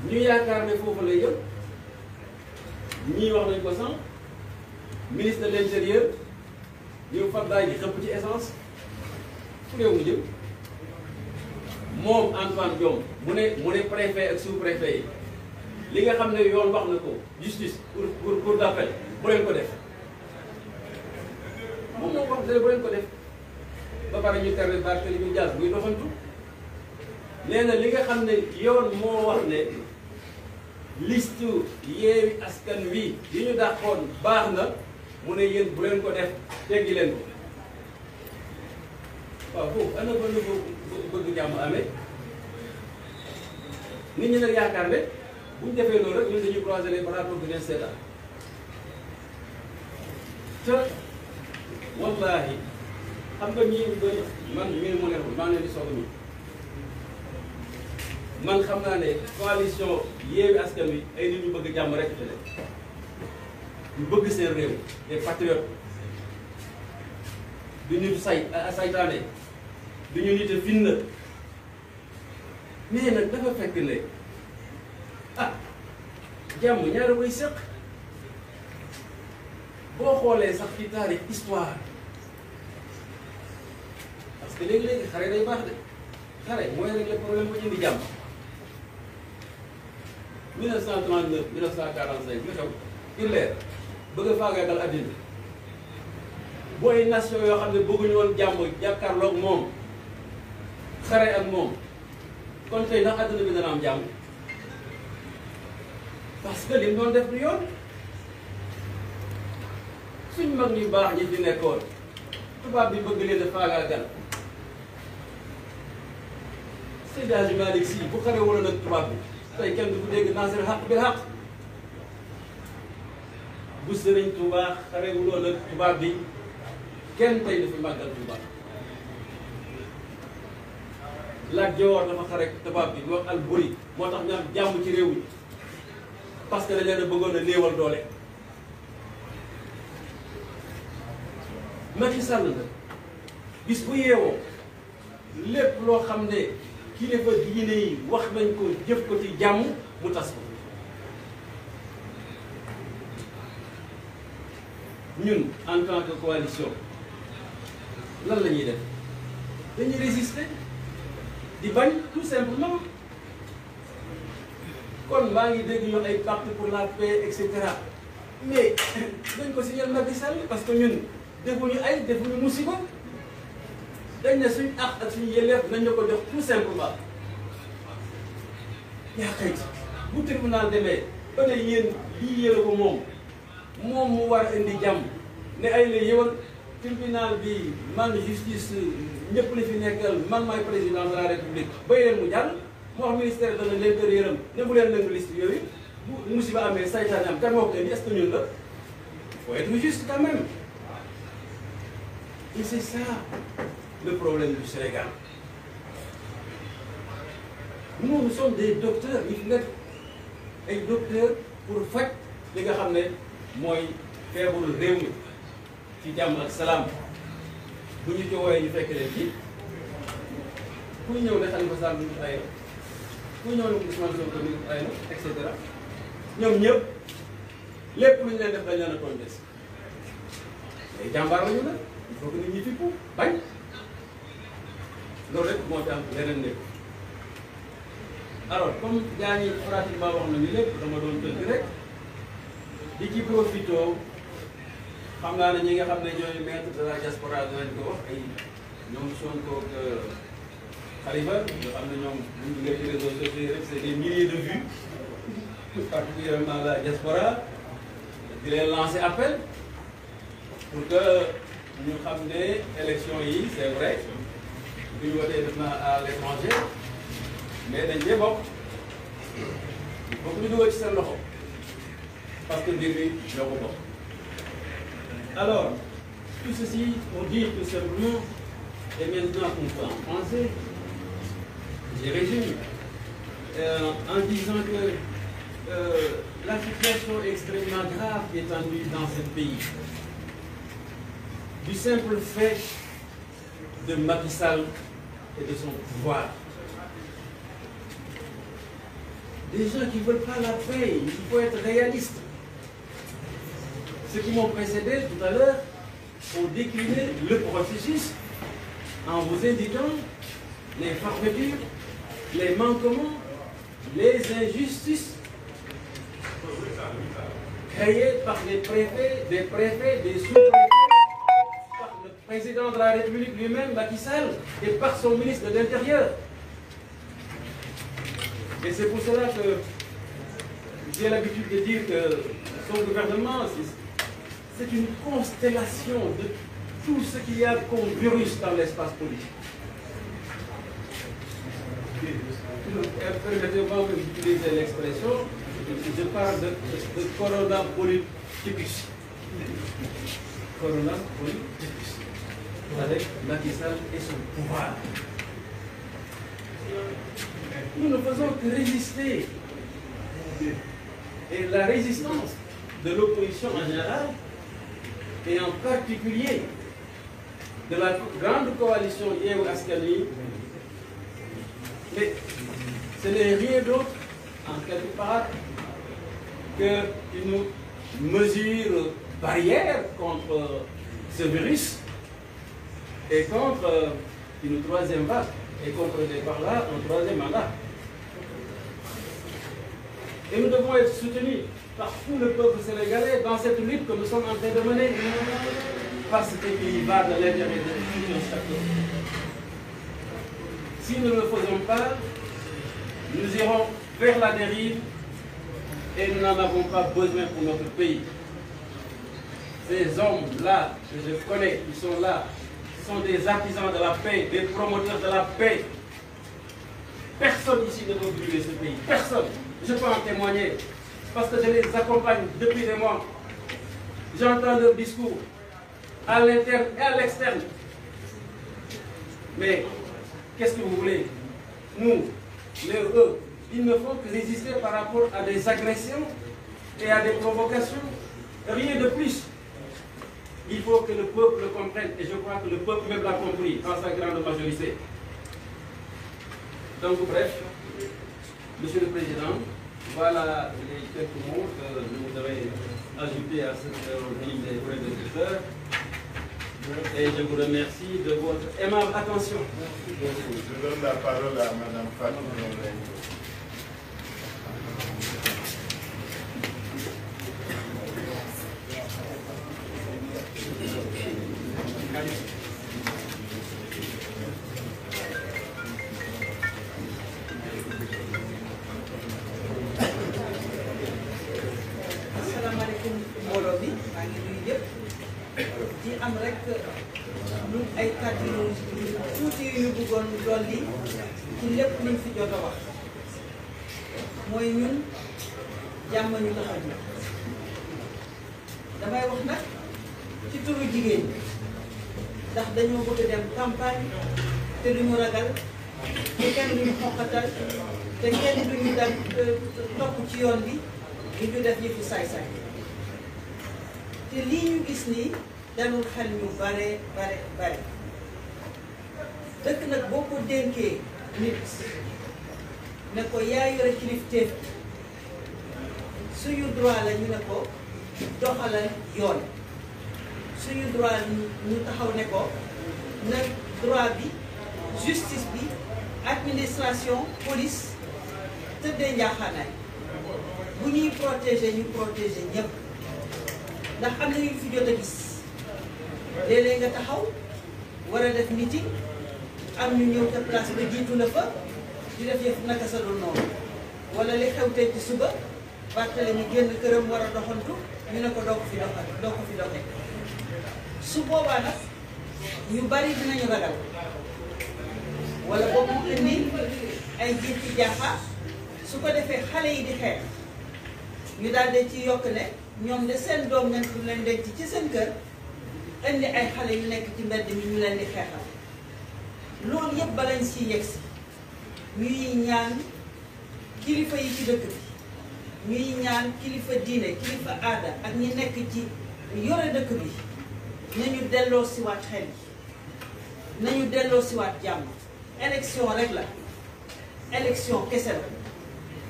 ñu yaakaar ne foofu lay yëpp ñii wax nañ ko sànq ministre de l'intérieur ñëw fab daay ji xëpp ci essence fu réew mu jëm moom Antoine Diome mu ne préfet ak sous-préfet yi li nga xam ne yoon wax na ko justice pour d'appel bu leen ko def moom moo wax ne bu leen ko def ba pare ñu tere Barthélémy Dias buy doxantu nee na li nga xam ne yoon moo wax ne liste Yewwi Askan Wi yi ñu dàqoon baax na mu ne yéen bu leen ko def teggi leen ko waaw foofu ana ba nu bëgg jàmm amee nit ñi nag yaakaar ne bu ñu defee loolu rek ñun dañuy croiser les bras toog di leen seetaan te wallaahi xam nga ñii man mii mu neexul maa ngi leen di soog a ñii man xam naa ne coalition Yewwi Askan Wi ay nit ñu bëgg jàmm rek te ñu bëgg seen réew des patriotes du ñu saytaane du ñu nit a finna mais nag dafa fekk ne ah jàmm ñaara koy sëq boo xoolee sax ci taarix histoire parce que léegi-léegi xare day baax de xare mooy régler problème bu indi jàmm 1939 1945 lu xew Hitler bëgg a faagaagal àddina booy nation yoo xam ne bëgguñu woon jàmm jàkkaarloog moom xare ak moom kon tey ndax àddina bi dana am jàmm parce que li mu doon def du yoon suñ mag ñu baax ñi fi nekkoon tubaab bi bëgg leen a faagaagal Seydi Hadji Malick Sy bu xare wala nag tubaab bi tey kenn du ko dégg naasir xaq bil xaq bu Sëriñ Tuubaa xare wuloon ak tubaab bi kenn tey dafa màggal tubaab Lat Joor dafa xare tubaab bi wax Alburi moo tax ñu am jàmm ci réew mi parce que dañ leen a bëggoon a néewal doole Macky Sall na bis bu yeewoo lépp loo xam ne kilifa diine yi wax nañ ko jëf ko ci jàmm mu tas ko ñun en tant que coalition lan la ñuy def dañuy résister di bañ tout simplement kon maa ngi dégg ñu ay pacte pour la paix et cetera mais dañ ko signer Macky Sall parce que ñun defuñu ay defuñu musiba dañ ne suñ àq ak suñu yelleef nañ la ko jox tout simplement yaa kay bu tribunal demee ba ne yéen lii yéen ko moom mu war a indi jàmm ne ay la yëwal tribunal bi man justice ñëpp li fi nekkal man maay président de la république bay leen mu jàll mu wax ministère de l'intérieur ne bu leen nangu liste yooyu bu musiba amee saytaane am kan moo ko indi est-ce que ñun la il faut être juste quand même. Et c'est ça le problème du Sénégal. Nous sommes des docteurs il faut être ay docteurs pour faj li nga xam ne mooy feebaru réew mi ci jàmm ak salaam bu ñu joxee ñu fekk leen ci ku ñëw ne Khalifa Sall ñu ay na ku ñëw ne Ousmane Sonko ñu ay na et cetera ñoom ñëpp lépp lu ñu leen def dañ leen a tooñ des ay jàmbaar la ñu la il faut que nit ñi fippu bañ loolu rek moo fi am leneen nekk. Alors comme gars ñi pratiquement wax nañu lépp dama doon tënk rek di ci profité xam naa ne ñi nga xam ne ñooy maître de la diaspora dinañ ko wax ay ñoom Sonko ak Khalifa nga xam ne ñoom bu ñu duggee ci réseaux sociaux rek c'est des milliers de vues particulièrement la diaspora di leen lancer appel pour que ñu xam ne élection yi c'est vrai bu ñu wotee def na à l'étranger mais dañ cee bokk il faut que ñu dugal ci seen loxo parce que mbir mi ñoo ko bokk. Alors tout ceci pour dire tout simplement et maintenant qu'on peut en penser je résume en disant que la situation extrêmement grave qui est étendue dans ce pays du simple fait de Macky Sall et de son pouvoir. Des gens qui ne veulent pas la paix, il faut être réaliste. Ceux qui m'ont précédé tout à l'heure ont décliné le processus en vous indiquant les forfaitures, les manquements, les injustices créées par les préfets, des sous-préfets, par le président de la République lui-même, Macky Sall, et par son ministre de l'Intérieur. Et c'est pour cela que j'ai l'habitude de dire que son gouvernement, c'est une constellation de tout ce qu'il y a comme virus dans l'espace politique. Permettez-moi d'utiliser l'expression, je parle de corona politicus. Corona politicus. Avec Macky Sall et son pouvoir. Nous ne faisons que résister. Et la résistance de l'opposition en général, et en particulier de la grande coalition Yewwi Askan Wi, mais ce n'est rien d'autre, en quelque part, qu'une mesure barrière contre ce virus et contre une troisième vague. Et comprenez par là un troisième mandat. Et nous devons être soutenus par tout le peuple sénégalais dans cette lutte que nous sommes en train de mener, parce qu'il va de l'intérêt de tout un chacun. Si nous ne le faisons pas, nous irons vers la dérive et nous n'en avons pas besoin pour notre pays. Ces hommes-là que je connais, qui sont là, sont des artisans de la paix, des promoteurs de la paix. Personne ici ne veut brûler ce pays. Personne. Je peux en témoigner. Parce que je les accompagne depuis des mois. J'entends leurs discours à l'interne et à l'externe. Mais qu'est-ce que vous voulez? Nous, eux, ils ne font que résister par rapport à des agressions et à des provocations. Rien de plus. Il faut que le peuple le comprenne, et je crois que le peuple même l'a compris dans sa grande majorité. Donc bref, Monsieur le Président, voilà les quelques mots que je voudrais ajouter à cette ligne des prédécesseurs. Et je vous remercie de votre aimable attention. Je donne la parole à Madame Fatou. asalaamaaleykum mbooloo bi maa ngi nuyu ñëpp di di am rek lu ay kàddu tuuti yu ñu bëggoon dolli ci lépp luñ fi jot a wax mooy ñun jàmm ñu tax a jóg damay wax nag ci turu jigéen ndax dañoo bëgg dem campagne te duñu ragal te kenn duñu xoqatal te kenn duñu dal topp ci yoon bi di ñu def yëfu saay-saay te lii ñu gis nii dalul xel ñu bare dëkk nag boo ko dénkee nit ne ko yaa yore kilifteef suñu droit la ñu ne ko doxalal yoon suñu droit ñu taxaw ne ko nag droit bi justice bi administration police tëddee njaaxaanaay bu ñuy protéger ñu protéger ñëpp ndax am na ñu fi jot a gis léeg-léeg nga taxaw war a def meeting am ñu ñëw te place ba jiitu la fa di def yëf naka sa doon noonu wala li xew tey ci suba bàttale ñu génn këram war a doxantu ñu ne ko doo ko fi doxee su boobaa nag ñu bari dinañu ragal wala boobu mu indi ay jiiti jaaxa su ko defee xale yi di xeex ñu daal de ci yokk ne ñoom de seen doom nañ du leen denc ci seen kër indi ay xale yu nekk ci mbedd mi ñu leen di xeexal loolu yëpp balañ si yegsi ñuy ñaan kilifa yi ci dëkk bi ñuy ñaan kilifa diine kilifa aada ak ñi nekk ci yore dëkk bi nañu delloo siwaat xel yi nañu delloo siwaat jàmm élection rek la élection kese la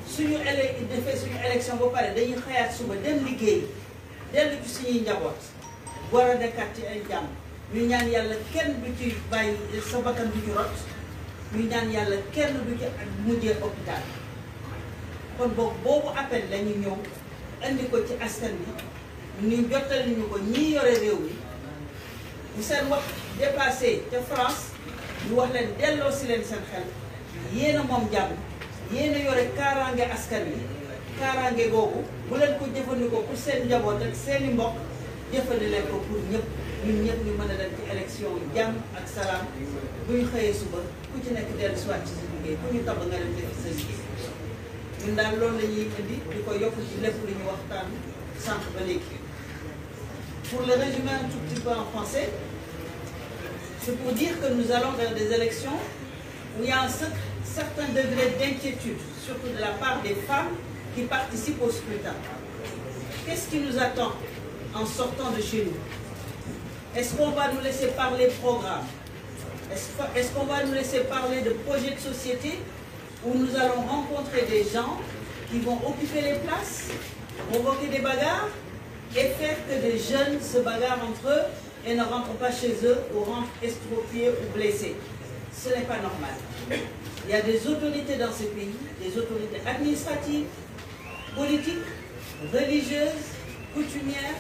suñu defee suñu élection ba pare dañuy xëyaat suba dem liggéey dellu ci suñuy njaboot war a nekkaat ci ay jàmm ñu ñaan yàlla kenn du ci bàyyi sa bakkan du ci rot ñu ñaan yàlla kenn du ci mujjee hôpital kon boobu appel la ñu ñëw andi ko ci askan bi ñu jottali ñu ko ñii yore réew mi bu seen wax dépassé ca France ñu wax leen delloo si leen seen xel yéen a moom jàmm yéen a yore kaaraange askan wi kaaraange googu bu leen ko jëfandikoo pour seen njaboot ak seeni mbokk jëfandi leen ko pour ñëpp ñun ñëpp ñu mën a dem ci élection jàmm ak salaam bu ñu xëyee suba ku ci nekk dellu siwaat ci sa liggéey ku ñu tabb nga dem def sa liggéey ñun daal loolu la ñuy indi di ko yokk ci lépp lu ñu waxtaan sànq ba léegi. Pour le résumer un tout petit peu en français, c'est pour dire que nous allons vers des élections où il y a un certain degré d'inquiétude, surtout de la part des femmes qui participent au scrutin. Qu'est-ce qui nous attend en sortant de chez nous? Est-ce qu'on va nous laisser parler programme? Est-ce qu'on va nous laisser parler de projets de société où nous allons rencontrer des gens qui vont occuper les places, provoquer des bagarres et faire que des jeunes se bagarrent entre eux et ne rentrent pas chez eux ou rentrent estropiés ou blessés? Ce n'est pas normal. Il y a des autorités dans ces pays, des autorités administratives, politiques, religieuses, coutumières.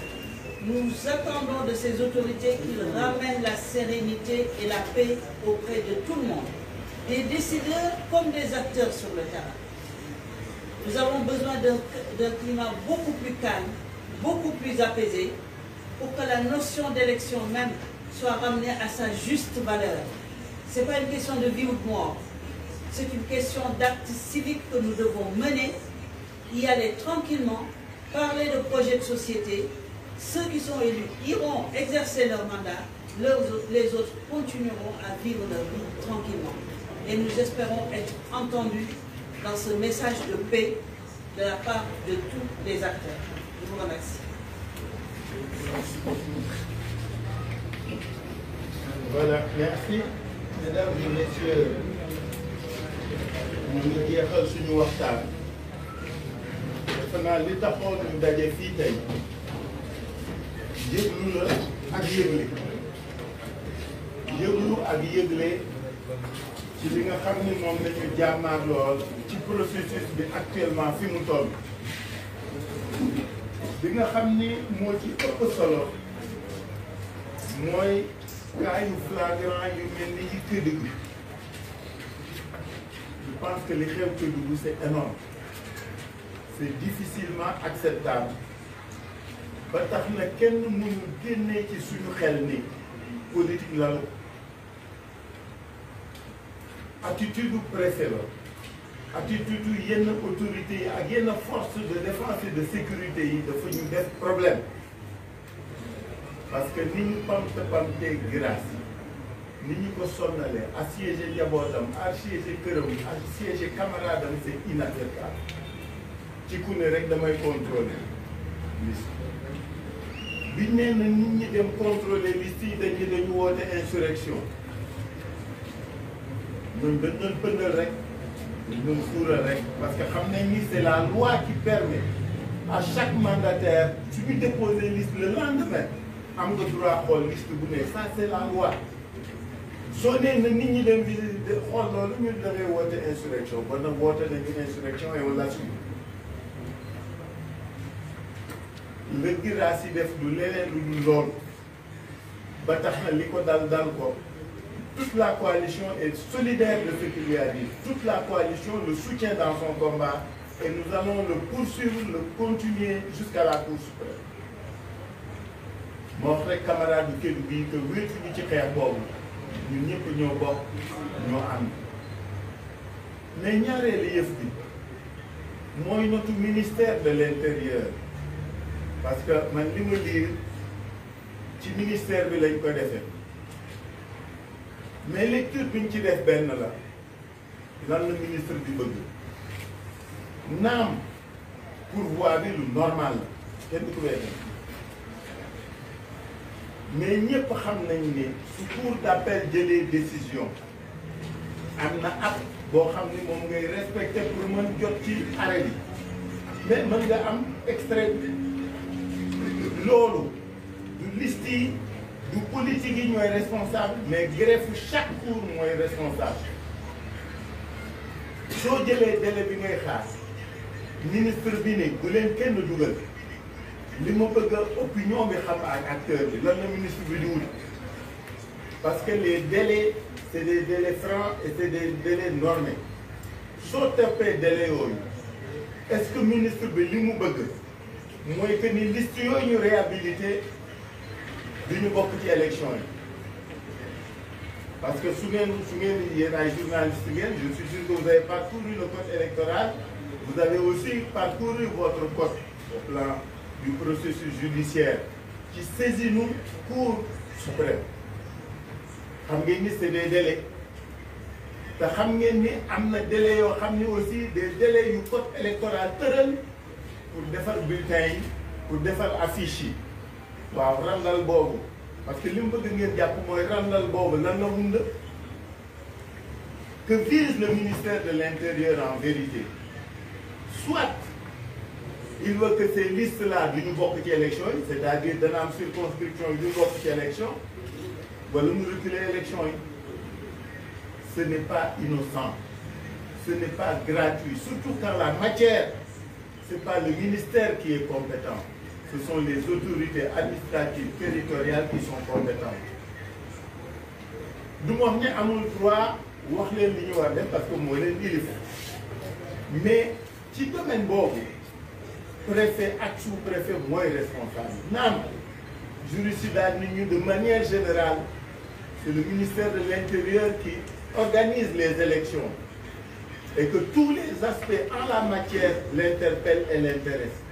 Nous attendons de ces autorités qu'ils ramènent la sérénité et la paix auprès de tout le monde, des décideurs comme des acteurs sur le terrain. Nous avons besoin d'un climat beaucoup plus calme, beaucoup plus apaisé, pour que la notion d'élection même soit ramenée à sa juste valeur. Ce n'est pas une question de vie ou de mort, c'est une question d'acte civique que nous devons mener, y aller tranquillement, parler de projets de société. Ceux qui sont élus iront exercer leur mandat, les autres continueront à vivre leur vie tranquillement. Et nous espérons être entendus dans ce message de paix de la part de tous les acteurs. Je vous remercie. Voilà, merci. Mesdames et messieurs, ñu ngi jeexal suñu waxtaan. Defe naa li taxoon ñu daje fii tey yëglu la ak yëgle yëglu ak yëgle ci li nga xam ni moom la ñu jàmmaar lool ci processus bi actuellement fi mu toll bi nga xam ni moo ci ëpp solo mooy cas yu flagrant yu mel ni yi Kédougou. Je pense que li xew Kédougou c'est énorme, c'est difficilement acceptable ba tax na kenn mënul génnee ci suñu xel ni politique la attitude du préfet la attitude yenn autorités yi ak yenn force de défense et de sécurité yi dafa ñu def problème parce que ni ñu pamtee grâce ni ñu ko sonnalee assiégé njabootam assiégé këram assiégé camarade am c'est inacceptable ci ku ne rek damay contrôler liste biñ nee na nit ñi dem contrôler liste yi dañu woote insurrection ñun dañ doon pëndal rek dañ doon fuural rek parce que xam nañ ni c'est la loi qui permet à chaque mandataire su ñu déposer liste le lendemain am nga droit xool liste bu ne ça c'est la loi soo nee na nit ñi dem visiter xool loolu ñun da ngay woote insurrection ba nag woote nañu insurrection et on l'assume le grâce yi def du leneen lu dul loolu ba tax na li ko dal ko toute la coalition est solidaire de ce qu'il lui a dit toute la coalition le soutient dans son combat et nous allons le poursuivre le continuer jusqu'à la Cour suprême moo wax rek camarade du Kédougou bii que wéetuñu ci xeex boobu ñun ñëpp ñoo bokk ñoo ànd mais ñaareelu yëf bi mooy notre ministère de l'intérieur parce que man li ma lire ci ministère bi lañ ko defee mais lecture bi ñu ci def benn la lan la ministre bi bëgg naam pourvoi bi lu normal la kenn du ko wéy mais ñëpp xam nañ ne su cour d'appel jëlee décision am na at boo xam ni moom ngay respecté pour mën jot ci arrêt bi mais mën nga am extrait loolu du liste yi du politique yi ñooy responsable mais greffe chaque cour mooy responsable soo jëlee délai bi ngay xaar ministre bi ne bu leen kenn dugal li ma bëgg a opinion bi xam ak acteur bi lan la ministre bi di wut parce que les délais c'est des délais francs et c'est des délais normés soo toppee délai yooyu est-ce que ministre bi li mu bëgg mooy que ni liste yooyu ñu réhabilité du ñu bokk ci élection yi parce que su ngeen yéen ay journaliste ngeen je suis sûr que vous avez parcouru le code électoral vous avez aussi parcouru votre code au plan du processus judiciaire qui saisit nous Cour suprême xam ngeen ni c'est des délais te xam ngeen ni am na délais yoo xam ni aussi des délais yu code électoral tëral pour defar bulletin yi pour defar affiche yi waaw randal boobu parce que li mu bëgg ngeen jàpp mooy randal boobu lan la wund que vise le ministère de l'Intérieur en vérité soit il veut que ces listes-là du ñu bokk ci élection yi c'est-à-dire dana am circonscription yu ñu bokk ci élection wala mu reculer élection yi ce n'est pas innocent ce n'est pas gratuit surtout quand la matière c'est pas le ministère qui est compétent ce sont les autorités administratives territoriales qui sont compétentes du ma wax ne amul droit wax leen li ñu war def parce que moo leen ilif mais ci domaine boobu préfet ak sous-préfet mooy responsable naam juriste yi daal nit ñu de manière générale c'est le ministère de l'Intérieur qui organise les élections et que tous les aspects en la matière l'interpellent et l'intéressent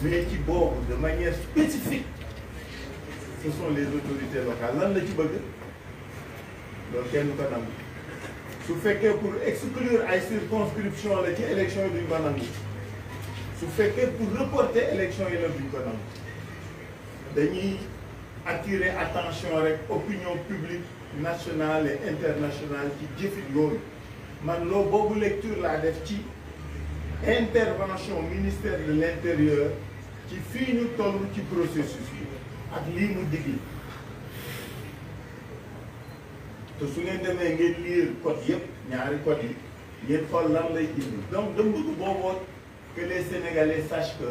mais ci boobu de manière spécifique ce sont les autorités locales lan la ci bëgg loolu kenn du ko nangu su fekkee pour exclure ay circonscription la ci élection yi duñ ko nangu su fekkee pour reporter élection yi la duñ ko nangu dañuy attirer attention rek opinion publique nationale et internationale ci jëfit yooyu man loo boobu lecture laa def ci intervention ministère de l'Intérieur ci fii ñu toll ci processus bi ak lii mu digli te su ngeen demee ngeen lire code yëpp ñaari code yi ngeen xool lan lay indi donc dama bëgg booboo que les Sénégalais sachent que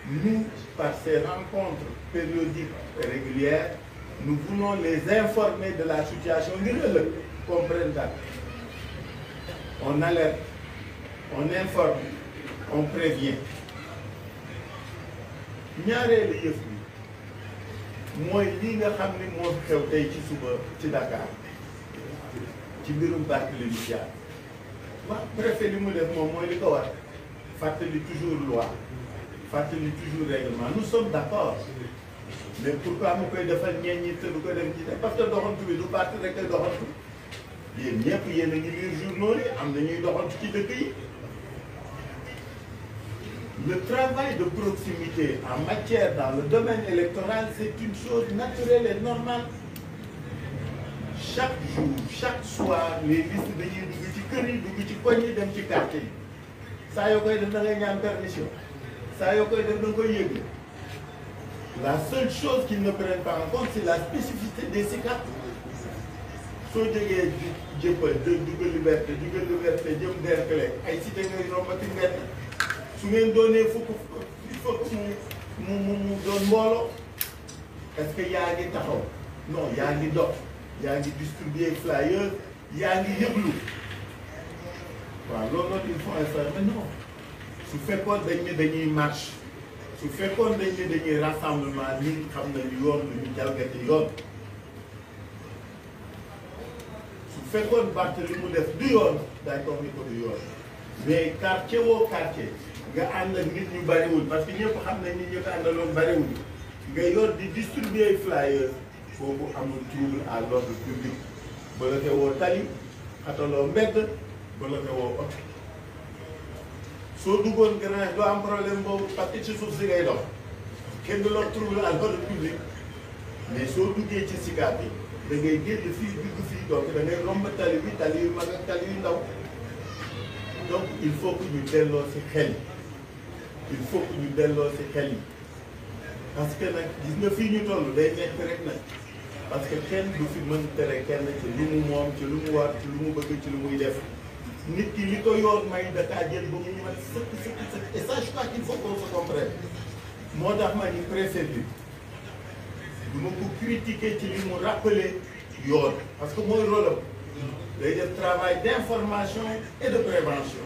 nous, par ces rencontres périodiques et régulières, nous voulons les informer de la situation ngir ëllëg comprendre daal on alerte on informe on prévient ñaareelu yëf bi mooy lii nga xam ni moo xew tey ci suba ci Dakar ci mbirum Barthélémy Dias waaw préfet li mu def moom mooy li ko war fàttali toujours loi fàttali toujours règlement nous sommes d'accord mais pourquoi mu koy defal ñeen ñi te du ko dem ci parce que doxantu bi du parti rek ay doxantu yéen ñëpp yéen a ngi lire journaux yi am na ñuy doxantu ci dëkk yi. Le travail de proximité en matière dans le domaine électoral, c'est une chose naturelle et normale. Chaque jour, chaque soir, les listes dañuy dugg ci kër yi dugg ci koñ yi dem ci quartier yi saa yoo koy def da ngay ñaan permission saa yoo koy def da nga koy yëg. La seule chose qu'ils ne prennent pas en compte, c'est la spécificité des SICAP. soo jógee jëppal dugg Liberté jëm Derklé ay cité ngay rombati mbedd su ngeen doonee fukk il faut que mu doon mbooloo est-ce que yaa ngi taxaw non yaa ngi dox yaa ngi distribuer flyers yaa ngi yëglu waaw loolu noonu il faut faire mais non su fekkoon dañ ne dañuy marche su fekkoon dañ ne dañuy rassemblement ñi xam nañu yoon lu ñu jalgati yoon su fekkoon Barth li mu def du yoon d'accord ni ko du yoon mais quartier woo quartier nga ànd ak nit ñu bariwul parce que ñëpp xam nañ nit ñu ko àndaloon bariwul nga yor di distribuer flyers boobu amul trouble à l'ordre public bloqué woo tali xataloo mbedd bloqué woo oto soo duggoon grand doo am problème boobu parce que ci suuf si ngay dox kenn du la trouble à l'ordre public mais soo duggee ci SICAP bi da ngay génn fii dugg fii donc da ngay romb tali bi tali yu mag ak tali yu ndaw donc il faut que ñu delloo si xel il faut que ñu delloo si xel yi parce que nag gis nga fii ñu toll day nekk rek nag parce que kenn du fi mën tere kenn ci lu mu moom ci lu mu war ci lu mu bëgg ci lu muy def nit ki li ko yoon may dakaa jël ba mu ñu mat sëkk et ça je crois qu'il faut qu'on se comprenne moo tax ma ni préfet bi du ma ko critiquer ci li mu rappeler yoon parce que mooy rôle am day def travail d'information et de prévention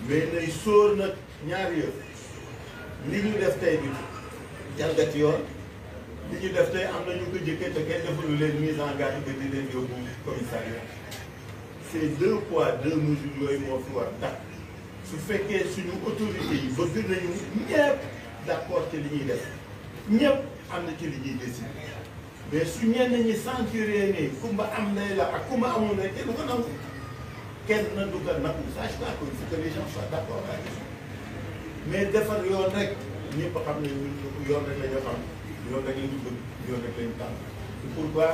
mais nay sóor nag ñaari yëf li ñu def tey bi jalgati yoon li ñu def tey am na ñu ko jëkkee te kenn defalu leen mise en garde que di leen yóbbu commissariat c'est 2 poids 2 mesures yooyu moo fi war tax su fekkee suñu autorité yi bëgg nañu ñëpp d'accord ci li ñuy def ñëpp am na ci li ñuy décider mais su ñenn ñi censuré ne kumba am nay la ak kumba amul na kenn du ko nangu kenn na du ko nangu ça je crois qu'il faut que les gens soient d'accord avec ça mais defar yoon rek ñëpp xam ne ñun yoon rek la ñu xam yoon rek la ñu bëgg yoon rek la ñu tànn c'est pourquoi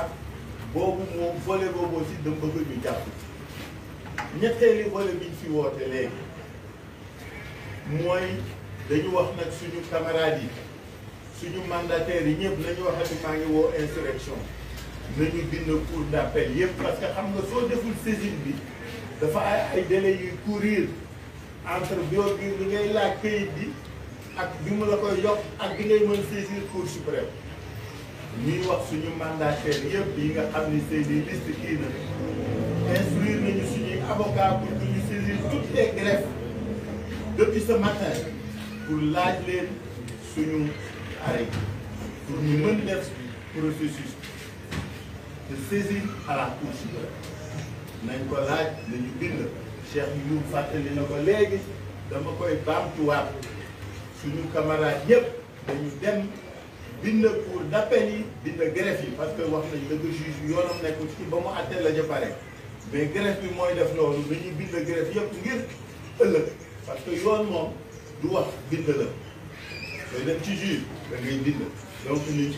boobu moom volet boobu aussi dama bëgg ñu jàpp ñetteeli volet bi ñu fi woote léegi mooy dañu wax nag suñu camarades yi suñu mandataires yi ñëpp nañu waxati maa ngi woo insurrection nañu bind cour d'appel yëpp parce que xam nga soo deful saisine bi dafa ay délais yuy courir entre bio bi li ngay laaj këyit bi ak bi mu la koy yokk ak bi ngay mën saisir cour suprême ñuy wax suñu mandataires yëpp yi nga xam ni seeni liste kii na instruire nañu suñuy avocat pour que ñu saisir toutes les greffes depuis ce matin pour laaj leen suñu arrêt pour ñu mën def processus de saisine à la cour suprême nañ ko laaj nañu bind Cheikh Youm fàttali na ko léegi dama koy baamtuwaat suñu camarades yëpp dañu dem bind cour d'appel yi bind greffe yi parce que wax nañ dëgg juge yoonam nekkul ci ba mu àttee la ja pare mais greffe bi mooy def loolu nañu bind greffe yëpp ngir ëllëg parce que yoon moom du wax bind la sooy dem ci juge da ngay bind donc ñu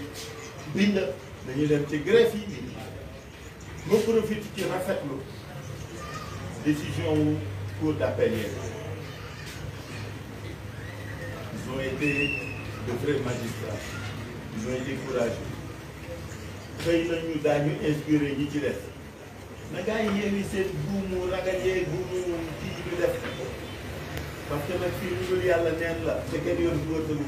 bind dañuy dem ci greffe yi ma profite ci rafetlu décision wu cour d'appel yi ils ont été de vrais magistrats ils ont été courageux xëy nañu daañu inspiré ñi ci def na gaa yi yéen seen buumu ragal yeeg buumu kii ñu def parce que nag fii lu dul yàlla neen la te kenn yoon wërsëgu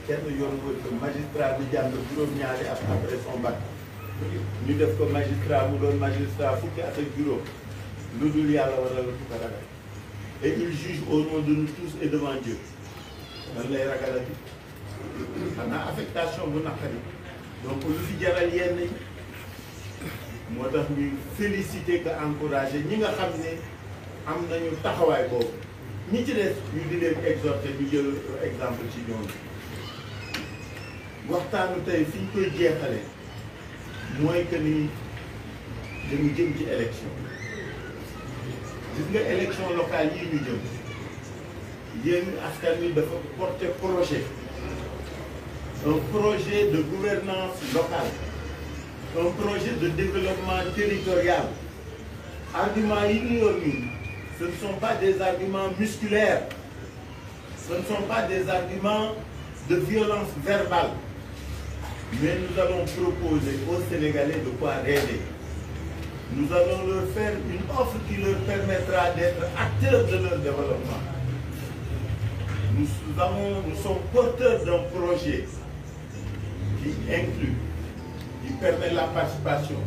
kenn yoon wërsëgu magistrat bi jàng juróom-ñaari at après son bac ñu def ko magistrat mu doon magistrat fukki at ak juróom lu dul yàlla wala la ko ragal et il juge au nom de nous tous et devant Dieu lan lay ragalati xanaa affectation bu naqari donc lu fi jaral yenn yi moo tax ñuy féliciter que encourager ñi nga xam ne am nañu taxawaay boobu ñi ci des ñu di leen exhorter ñu jël exemple ci ñoom waxtaanu tey fi ñu koy jeexale mooy que ni dañu jëm ci élection gis nga élection locale yi ñu jëm yéen askan wi dafa porter projet un projet de gouvernance locale un projet de développement territorial arguments yi ñu yor ñun ce ne sont pas des arguments musculaires ce ne sont pas des arguments de violence verbale mais nous allons proposer aux Sénégalais de quoi rêver. Nous allons leur faire une offre qui leur permettra d'être acteurs de leur développement. Nous sommes porteurs d'un projet qui inclut, qui permet la participation,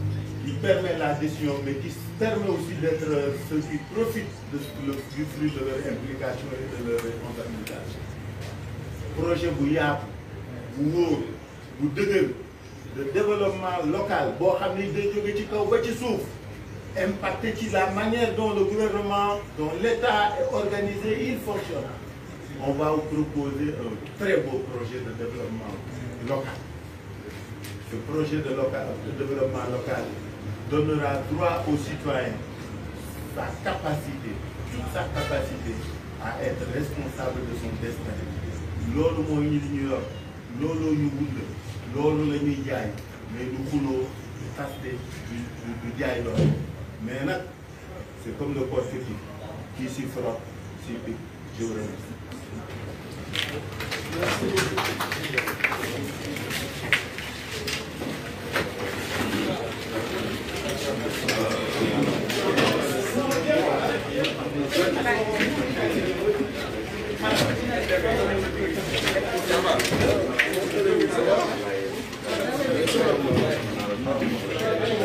qui permet la décision, mais qui permet aussi d'être ceux qui profitent du fruit de leur implication et de leur responsabilisation. Projet bu yaatu bu wóor bu dëgër de développement local boo xam ni day jóge ci kaw ba ci suuf impacté ci la manière dont le gouvernement, dont l'État est organisé, il fonctionne. On va vous proposer un très beau projet de développement local. Ce projet de développement local donnera droit aux citoyens sa capacité, toute sa capacité à être responsable de son destin. Loolu mooy ñi li ñu yor looloo ñu wund loolu la ñuy jaay mais du xuloo du xaste du jaay loolu mais nag c'est comme le porc-épic qui s'y frotte s'y pique. Je vous remercie. Merci.